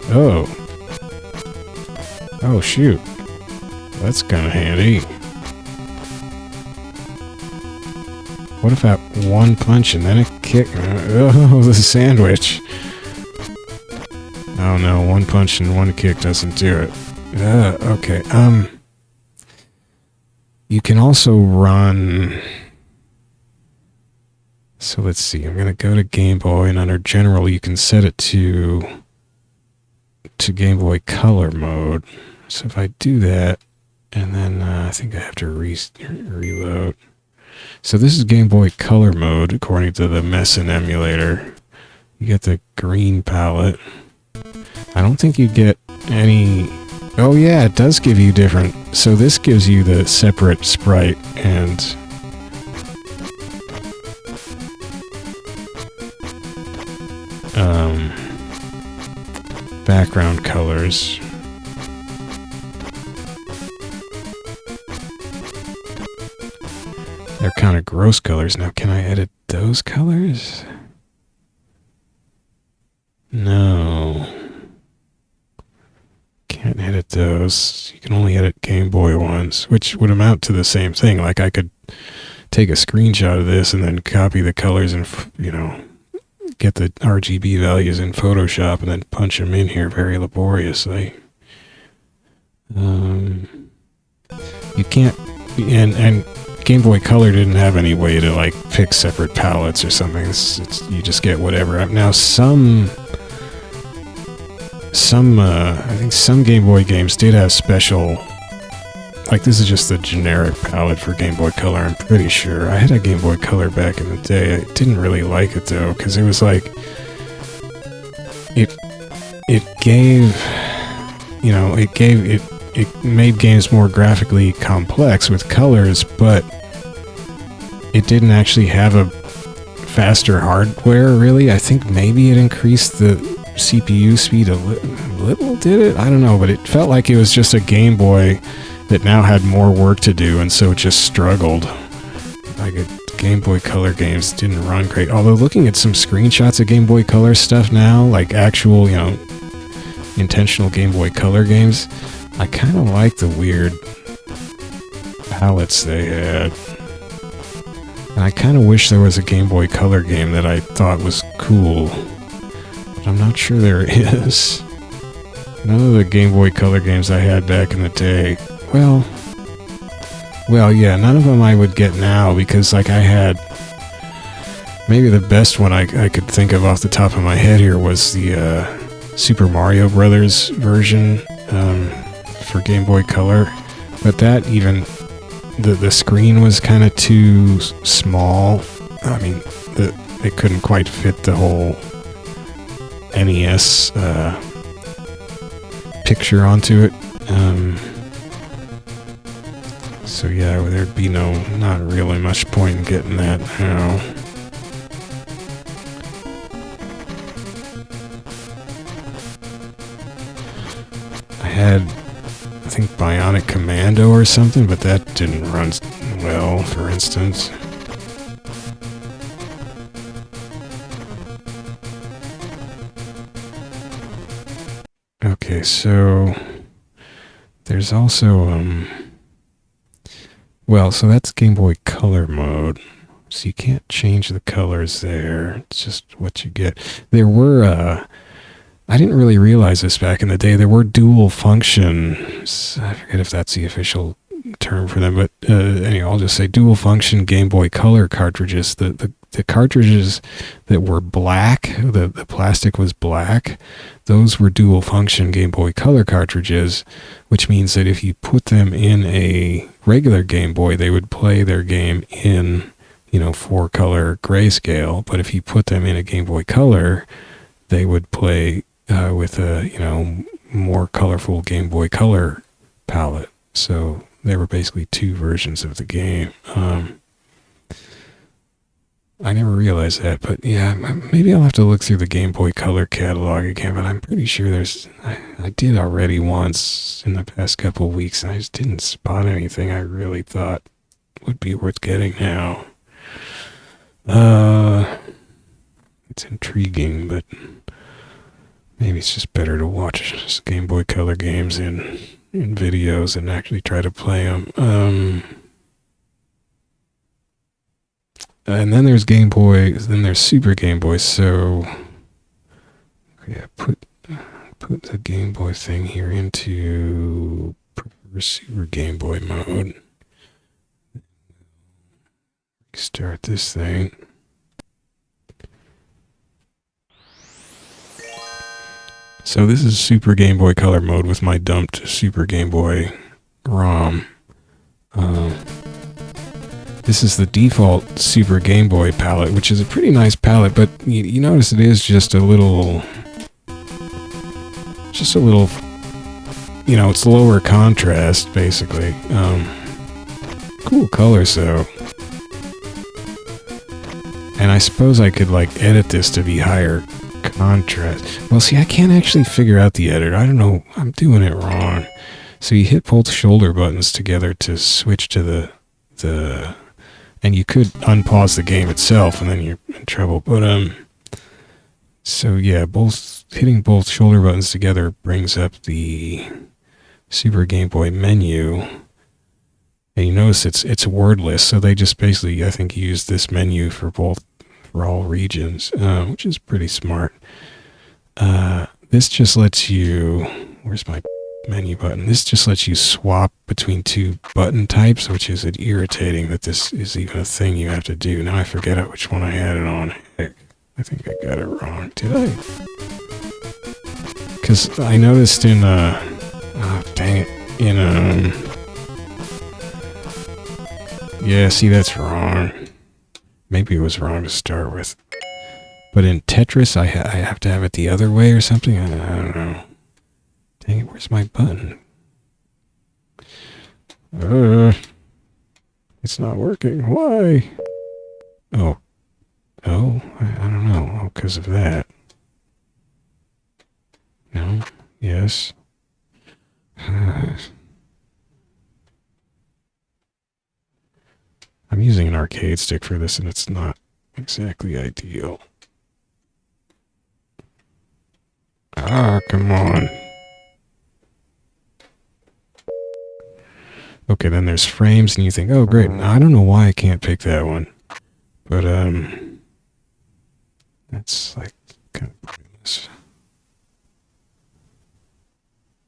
Oh. Oh, shoot. That's kind of handy. What if I one punch and then a kick? Oh, the sandwich. Oh no, one punch and one kick doesn't do it. Okay, you can also run... So let's see, I'm gonna go to Game Boy, and under General you can set it to Game Boy Color mode. So if I do that, and then I think I have to reload. So this is Game Boy Color mode, according to the Mesen emulator. You get the green palette. I don't think you get any... Oh yeah, it does give you different... So this gives you the separate sprite and... background colors. They're kind of gross colors. Now, can I edit those colors? No. Can't edit those. You can only edit Game Boy ones, which would amount to the same thing. Like, I could take a screenshot of this and then copy the colors and, you know, get the RGB values in Photoshop and then punch them in here very laboriously. You can't... And Game Boy Color didn't have any way to, like, pick separate palettes or something. You just get whatever. Now, I think some Game Boy games did have special... Like, this is just the generic palette for Game Boy Color, I'm pretty sure. I had a Game Boy Color back in the day. I didn't really like it, though, because it was like... It gave... You know, it made games more graphically complex with colors, but it didn't actually have a faster hardware, really. I think maybe it increased the CPU speed a little, did it? I don't know, but it felt like it was just a Game Boy that now had more work to do, and so it just struggled. Like, Game Boy Color games didn't run great. Although, looking at some screenshots of Game Boy Color stuff now, like actual, you know, intentional Game Boy Color games, I kind of like the weird palettes they had. And I kind of wish there was a Game Boy Color game that I thought was cool. But I'm not sure there is. None of the Game Boy Color games I had back in the day. Well, yeah, none of them I would get now because, like, I had... Maybe the best one I could think of off the top of my head here was the Super Mario Brothers version for Game Boy Color. But that even... The screen was kind of too small. I mean, it couldn't quite fit the whole NES picture onto it. So yeah, there'd be not really much point in getting that now. I had, I think, Bionic Commando or something, but that didn't run well, for instance. Okay, so there's also, well, so that's Game Boy Color mode. So you can't change the colors there. It's just what you get. There were, I didn't really realize this back in the day. There were dual functions. I forget if that's the official term for them, but anyway, I'll just say dual function Game Boy Color cartridges. The cartridges that were black, the plastic was black, those were dual function Game Boy Color cartridges, which means that if you put them in a regular Game Boy, they would play their game in, 4-color grayscale, but if you put them in a Game Boy Color, they would play with a, more colorful Game Boy Color palette. So there were basically two versions of the game. I never realized that, but yeah, maybe I'll have to look through the Game Boy Color catalog again, but I'm pretty sure I did already once in the past couple of weeks, and I just didn't spot anything I really thought would be worth getting now. It's intriguing, but maybe it's just better to watch Game Boy Color games in videos and actually try to play them. And then there's Game Boy, then there's Super Game Boy, so yeah, put the Game Boy thing here into Super Game Boy mode. Start this thing. So this is Super Game Boy Color mode with my dumped Super Game Boy ROM. This is the default Super Game Boy palette, which is a pretty nice palette, but you notice it is just a little, you know, it's lower contrast, basically. Cool colors, though. And I suppose I could, like, edit this to be higher contrast. Well, see, I can't actually figure out the editor. I don't know. I'm doing it wrong. So you hit both shoulder buttons together to switch to the and you could unpause the game itself, and then you're in trouble. But so yeah, hitting both shoulder buttons together brings up the Super Game Boy menu, and you notice it's wordless. So they just basically, I think, use this menu for all regions, which is pretty smart. This just lets you. Where's my menu button? This just lets you swap between two button types, which is irritating that this is even a thing you have to do. Now I forget which one I had it on. Heck, I think I got it wrong. Did I? Because I noticed in oh, dang it. Yeah, see, that's wrong. Maybe it was wrong to start with. But in Tetris, I have to have it the other way or something? I don't know. Dang it, where's my button? It's not working. Why? Oh, I don't know. Oh, because of that. No? Yes? I'm using an arcade stick for this, and it's not exactly ideal. Ah, come on. Okay, then there's frames, and you think, oh, great. Now, I don't know why I can't pick that one. But, that's, like, kind of pointless.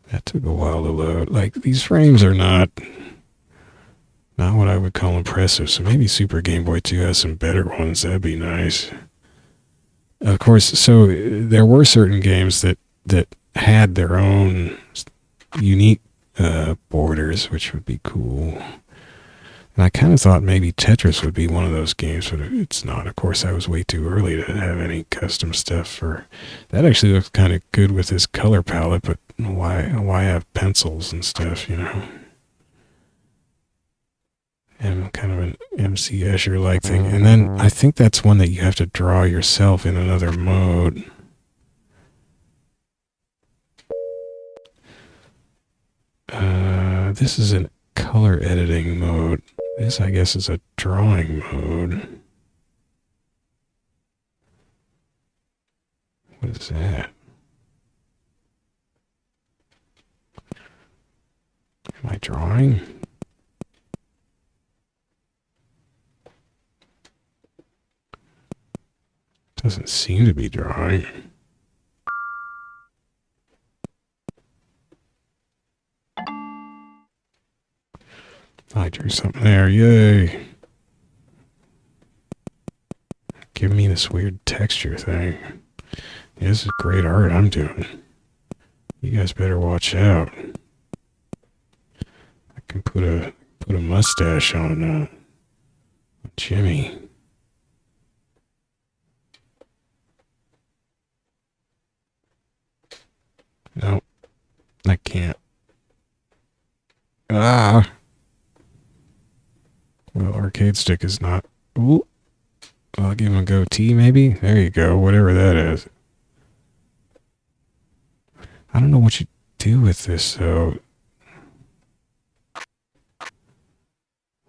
That took a while to load. Like, these frames are not what I would call impressive, so maybe Super Game Boy 2 has some better ones. That'd be nice. Of course, so there were certain games that had their own unique borders, which would be cool. And I kind of thought maybe Tetris would be one of those games, but it's not. Of course, I was way too early to have any custom stuff for... That actually looks kind of good with this color palette, but why have pencils and stuff, you know? And kind of an MC Escher-like thing. And then I think that's one that you have to draw yourself in another mode. This is a color editing mode. This, I guess, is a drawing mode. What is that? Am I drawing? Doesn't seem to be drawing. I drew something there, yay. Give me this weird texture thing. Yeah, this is great art I'm doing. You guys better watch out. I can put a mustache on Jimmy. No, I can't. Ah! Well, arcade stick is not... Ooh. I'll give him a goatee, maybe? There you go, whatever that is. I don't know what you do with this, though.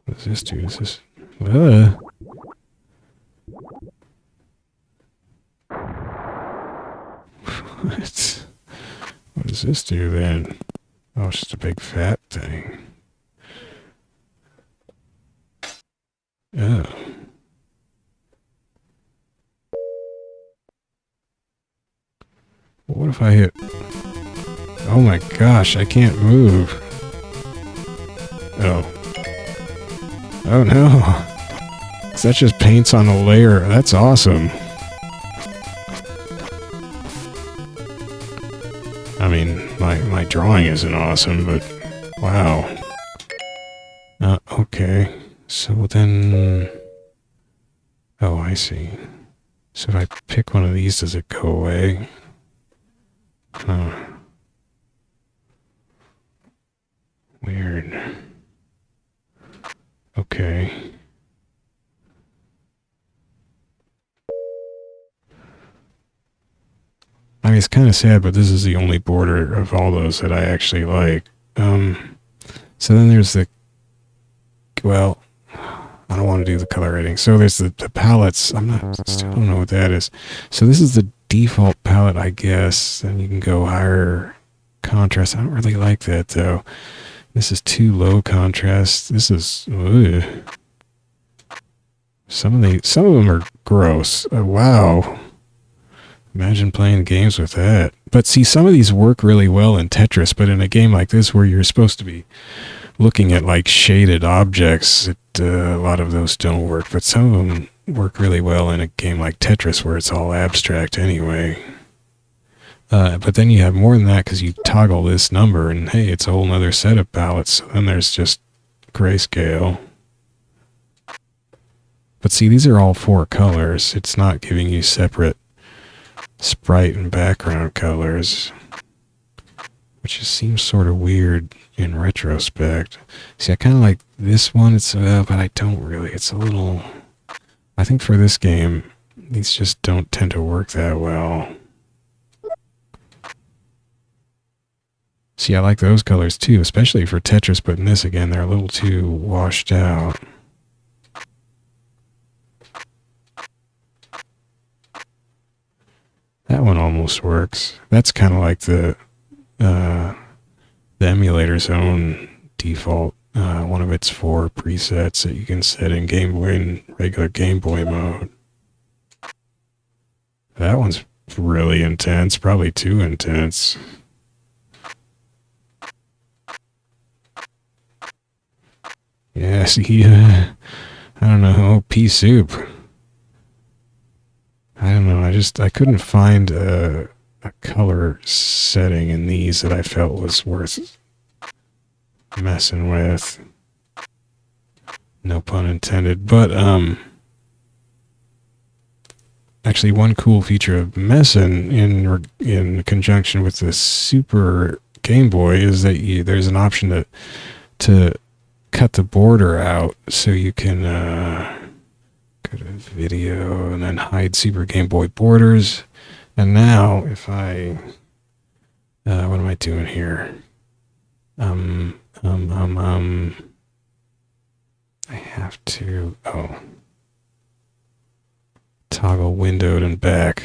What does this do? Is this... What What does this do, then? Oh, it's just a big fat thing. Oh. What if I hit... Oh my gosh, I can't move. Oh. Oh no. That just paints on a layer. That's awesome. I mean, my drawing isn't awesome, but... Wow. Okay. So then... Oh, I see. So if I pick one of these, does it go away? Huh. Weird. Okay. I mean, it's kind of sad, but this is the only border of all those that I actually like. So then there's the... Well, I don't want to do the color rating. So there's the palettes. Still don't know what that is. So this is the default palette, I guess. And you can go higher contrast. I don't really like that, though. This is too low contrast. This is... Ugh. Some of them are gross. Wow. Imagine playing games with that. But see, some of these work really well in Tetris, but in a game like this where you're supposed to be looking at like shaded objects, a lot of those don't work. But some of them work really well in a game like Tetris where it's all abstract anyway. But then you have more than that because you toggle this number and hey, it's a whole nother set of palettes. So then there's just grayscale. But see, these are all 4 colors. It's not giving you separate sprite and background colors, which just seems sort of weird in retrospect. See, I kind of like this one, but I don't really. It's a little... I think for this game, these just don't tend to work that well. See, I like those colors too, especially for Tetris, but in this, again, they're a little too washed out. That one almost works. That's kind of like the emulator's own default, one of its 4 presets that you can set in Game Boy and regular Game Boy mode. That one's really intense, probably too intense. Yeah, see, I don't know, pea soup. I don't know, I couldn't find a color setting in these that I felt was worth messing with. No pun intended, but, actually one cool feature of Mesen in conjunction with the Super Game Boy is that there's an option to cut the border out so you can, go to video and then hide Super Game Boy borders. And now if I, what am I doing here? I have to, toggle windowed and back.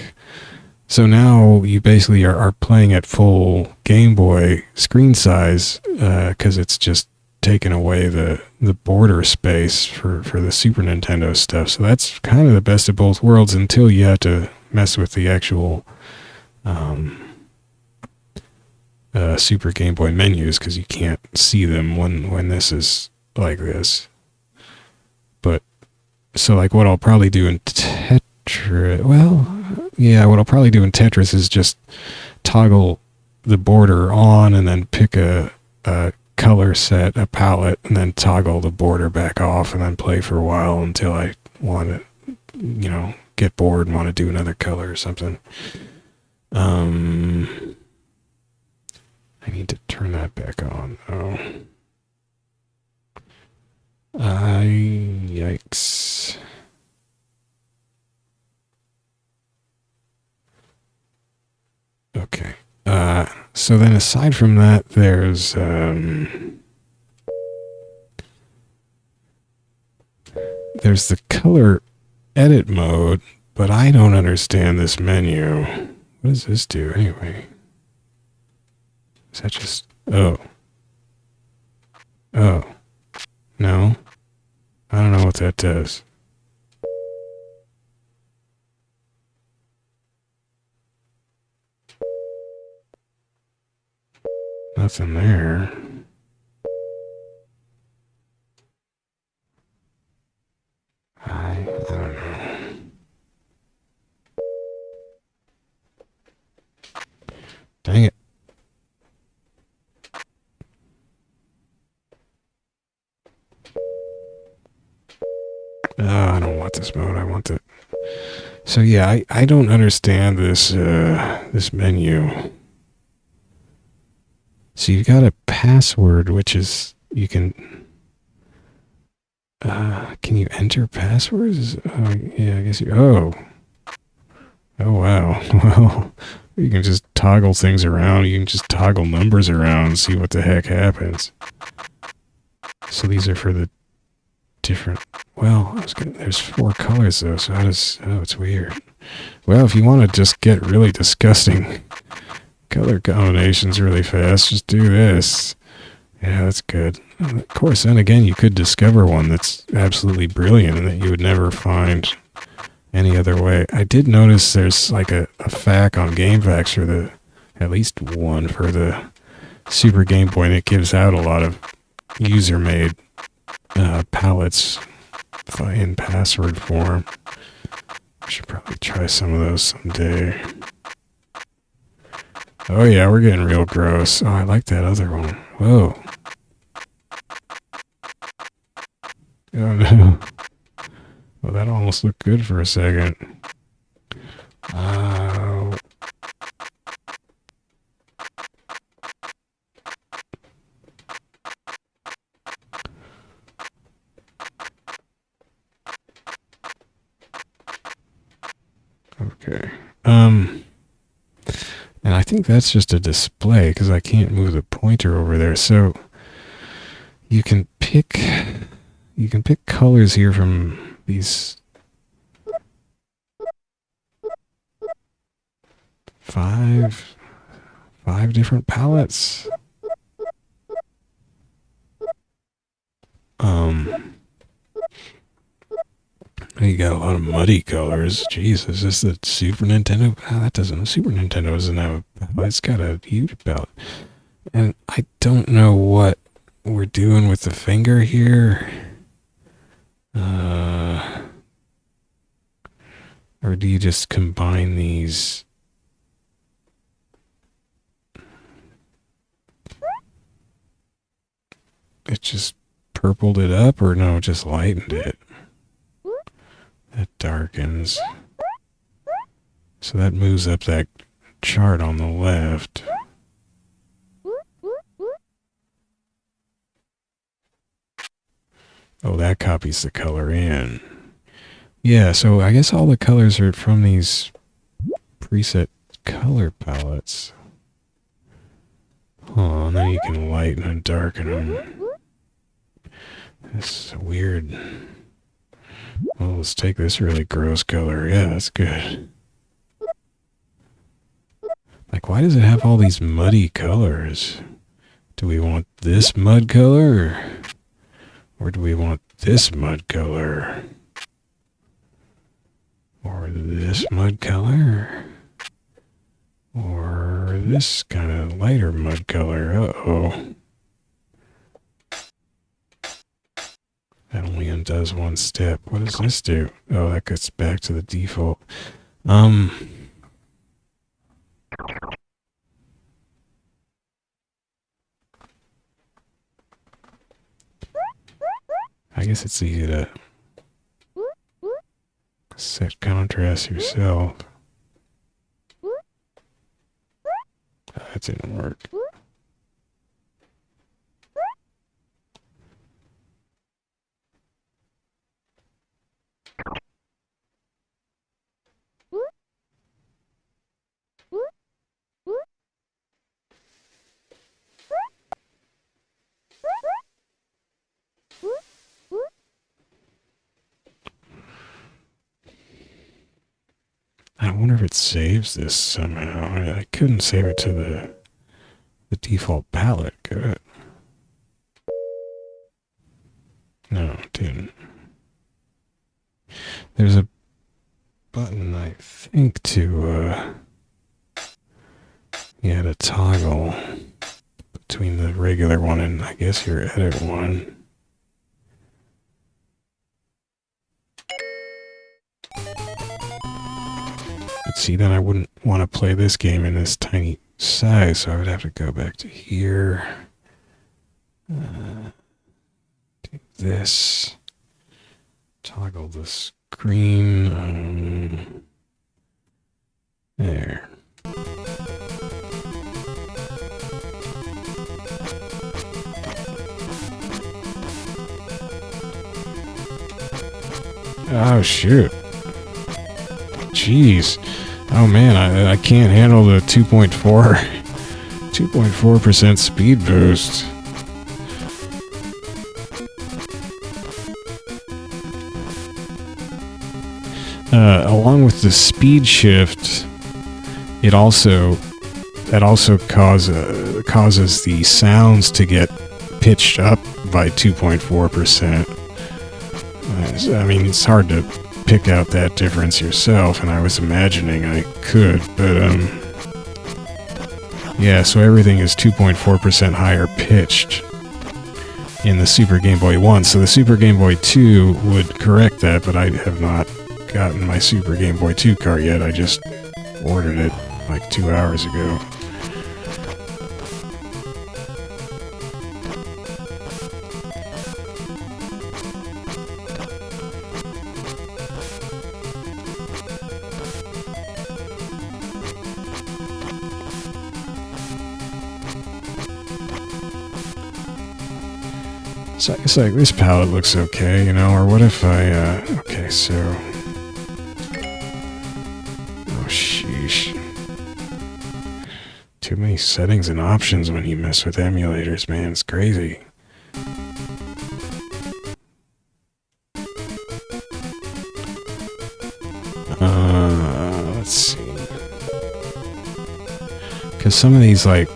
So now you basically are playing at full Game Boy screen size, because it's just taken away the border space for the Super Nintendo stuff. So that's kind of the best of both worlds until you have to mess with the actual Super Game Boy menus, because you can't see them when this is like this. But so like what I'll probably do in Tetris, what I'll probably do in Tetris is just toggle the border on and then pick a color set, a palette, and then toggle the border back off and then play for a while until I want to, get bored and want to do another color or something. I need to turn that back on. Yikes. Okay. So then aside from that, there's the color edit mode, but I don't understand this menu. What does this do anyway? Is that just... Oh. No. I don't know what that does. Nothing there. I don't know. Dang it. Oh, I don't want this mode. I want the... So yeah, I don't understand this, this menu. So you've got a password, which is... You can you enter passwords? Oh, yeah, I guess you... Oh. Oh, wow. Well, you can just toggle things around. You can just toggle numbers around and see what the heck happens. So these are for the different... Well, there's 4 colors, though, so how does... Oh, it's weird. Well, if you want to just get really disgusting color combinations really fast, just do this. Yeah, that's good. Of course, then again, you could discover one that's absolutely brilliant and that you would never find any other way. I did notice there's like a FAQ on GameFAQs for the, at least one for the Super Game Boy, and it gives out a lot of user-made palettes in password form. I should probably try some of those someday. Oh yeah, we're getting real gross. Oh, I like that other one. Whoa. Oh no. Well, that almost looked good for a second. Okay. And I think that's just a display because I can't move the pointer over there. So you can pick colors here from these five different palettes. You got a lot of muddy colors. Jeez, is this the Super Nintendo? Oh, that doesn't. The Super Nintendo doesn't have a palette. It's got a huge palette. And I don't know what we're doing with the finger here. Or do you just combine these? It just purpled it up, or no, just lightened it? That darkens. So that moves up that chart on the left. Oh, that copies the color in. Yeah, so I guess all the colors are from these preset color palettes. Oh, and then you can lighten and darken them. That's weird. Well, let's take this really gross color. Yeah, that's good. Like, why does it have all these muddy colors? Do we want this mud color? Or do we want this mud color? Or this mud color? Or this kind of lighter mud color? Uh-oh. That only undoes one step. What does this do? Oh, that gets back to the default. I guess it's easy to set contrast yourself. That didn't work. I wonder if it saves this somehow. I couldn't save it to the default palette, could it? No, it didn't. There's a button, I think, to to toggle between the regular one and I guess your edit one. But see, then I wouldn't want to play this game in this tiny size, so I would have to go back to here. Do this. toggle the screen. There. Oh, shoot. Jeez. Oh, man, I can't handle the 2.4% speed boost. Along with the speed shift, that also causes the sounds to get pitched up by 2.4%. I mean, it's hard to pick out that difference yourself, and I was imagining I could, but yeah, so everything is 2.4% higher pitched in the Super Game Boy 1. So the Super Game Boy 2 would correct that, but I have not gotten my Super Game Boy 2 cart yet. I just ordered it like 2 hours ago. So it's like, this palette looks okay, you know, or what if I, okay, so... Oh, sheesh. Too many settings and options when you mess with emulators, man, it's crazy. Let's see. Because some of these, like,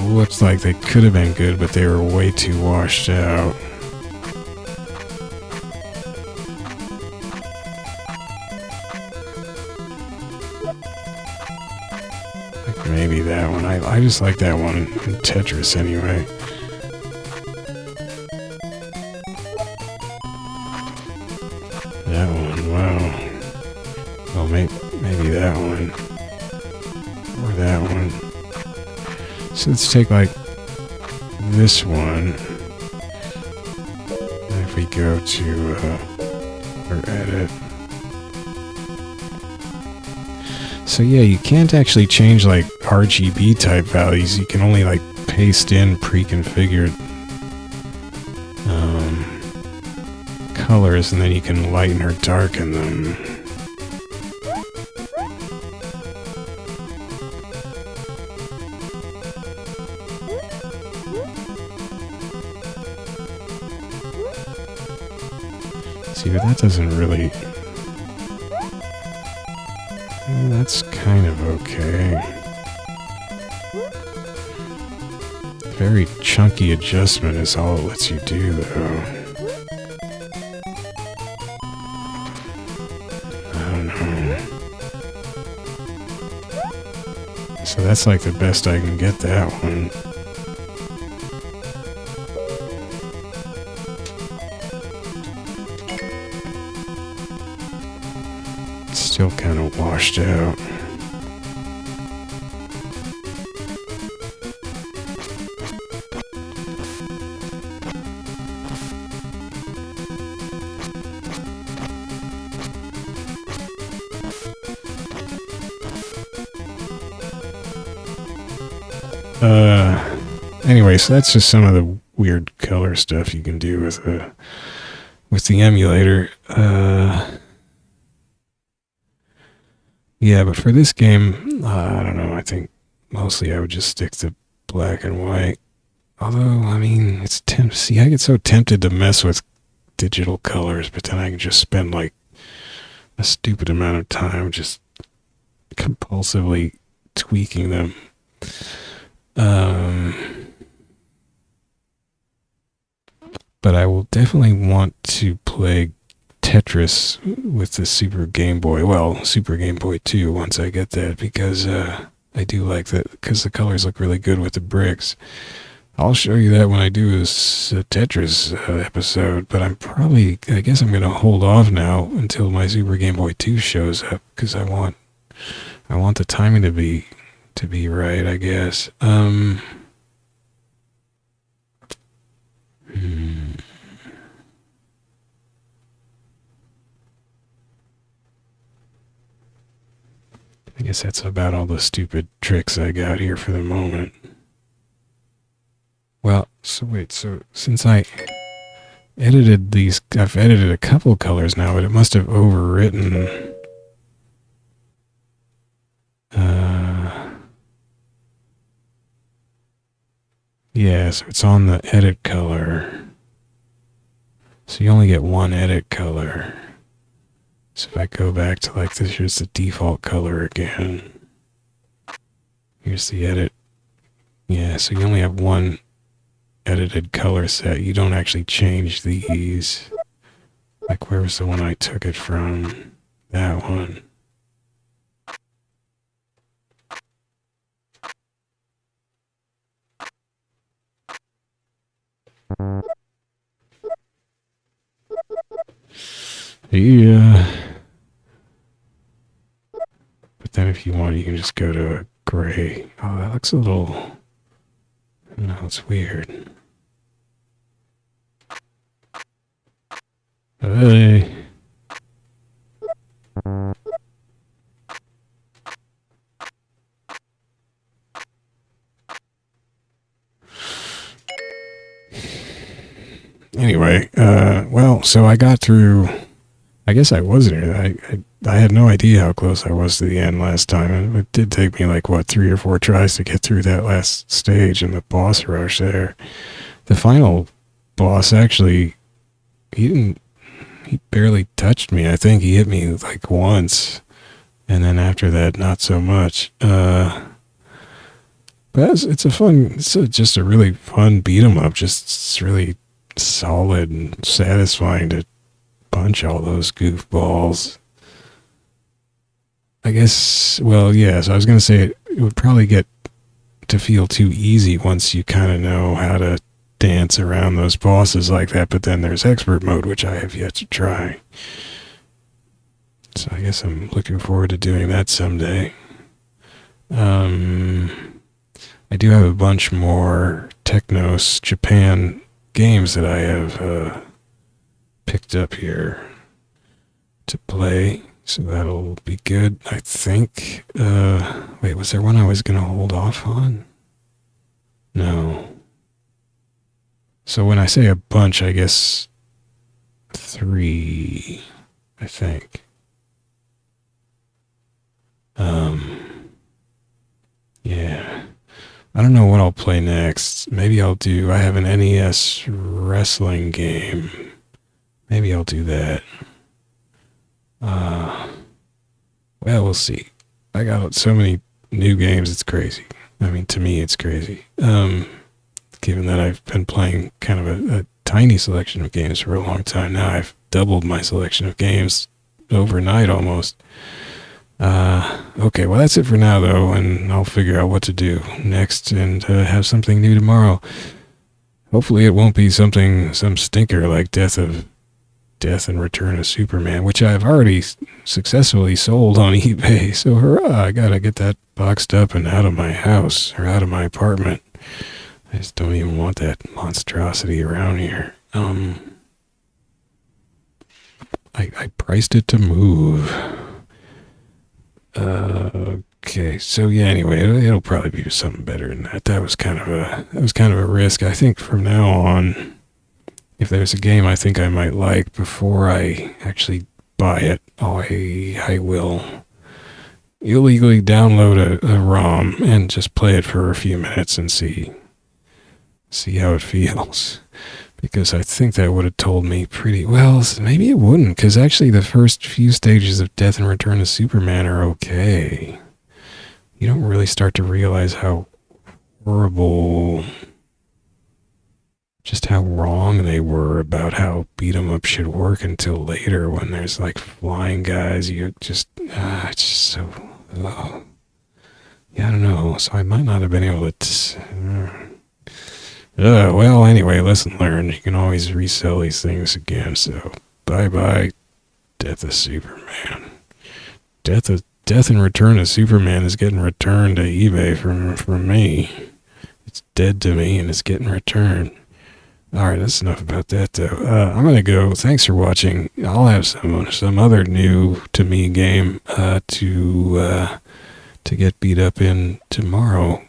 looks like they could have been good, but they were way too washed out. Like maybe that one. I just like that one in Tetris anyway. That one, wow. Well, maybe that one. Or that one. So let's take like this one. And if we go to or edit. So yeah, you can't actually change like RGB type values. You can only like paste in pre-configured colors, and then you can lighten or darken them. See, but that doesn't really... that's kind of okay. Very chunky adjustment is all it lets you do, though. I don't know. So that's like the best I can get that one. Still kind of washed out. Anyway, so that's just some of the weird color stuff you can do with the emulator. Yeah, but for this game, I don't know, I think mostly I would just stick to black and white. Although, I mean, it's see, I get so tempted to mess with digital colors, but then I can just spend like a stupid amount of time just compulsively tweaking them. But I will definitely want to play Tetris with the Super Game Boy, well, Super Game Boy 2 once I get that, because I do like that, because the colors look really good with the bricks. I'll show you that when I do this Tetris episode, but I guess I'm going to hold off now until my Super Game Boy 2 shows up, because I want the timing to be right, I guess. guess that's about all the stupid tricks I got here for the moment. Well, so wait, so since I edited these, I've edited a couple colors now, but it must have overwritten. Yeah, so it's on the edit color. So you only get one edit color. So if I go back to like this, here's the default color again. Here's the edit. Yeah, so you only have one edited color set. You don't actually change these. Like where was the one I took it from? That one. Yeah. But then if you want, you can just go to a gray. Oh, that looks a little... No, it's weird. Hey. Anyway, well, so I got through... I guess I wasn't. I had no idea how close I was to the end last time. And it did take me like, what, 3 or 4 tries to get through that last stage in the boss rush there. The final boss actually, he barely touched me. I think he hit me like once. And then after that, not so much. But it's just a really fun beat 'em up. Just really solid and satisfying to punch all those goofballs. I guess, well, yeah, so I was going to say it would probably get to feel too easy once you kind of know how to dance around those bosses like that, but then there's expert mode, which I have yet to try. So I guess I'm looking forward to doing that someday. I do have a bunch more Technos Japan games that I have picked up here to play, so that'll be good, I think. Wait, was there one I was gonna hold off on? No. So when I say a bunch, I guess 3, I think. Yeah. I don't know what I'll play next. Maybe I have an NES wrestling game. Maybe I'll do that. Well, we'll see. I got so many new games, it's crazy. I mean, to me, it's crazy. Given that I've been playing kind of a tiny selection of games for a long time now, I've doubled my selection of games overnight almost. Okay, well, that's it for now, though, and I'll figure out what to do next and have something new tomorrow. Hopefully it won't be some stinker like Death and Return of Superman, which I've already successfully sold on eBay. So hurrah, I gotta get that boxed up and out of my house, or out of my apartment. I just don't even want that monstrosity around here. I priced it to move. Okay, so yeah, anyway, it'll probably be something better than that. That was kind of a risk. I think from now on, if there's a game I think I might like before I actually buy it, I will illegally download a ROM and just play it for a few minutes and see how it feels. Because I think that would have told me pretty well. Maybe it wouldn't, because actually the first few stages of Death and Return of Superman are okay. You don't really start to realize how horrible, just how wrong they were about how beat 'em up should work until later when there's like flying guys. You just, it's just so, yeah, I don't know. So I might not have been able to, well, anyway, lesson learned. You can always resell these things again. So bye-bye, Death of Superman. Death and Return of Superman is getting returned to eBay from me. It's dead to me and it's getting returned. Alright, that's enough about that, though. I'm going to go. Thanks for watching. I'll have some other new to me game to to get beat up in tomorrow.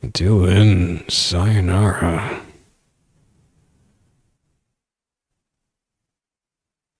Dylan, sayonara.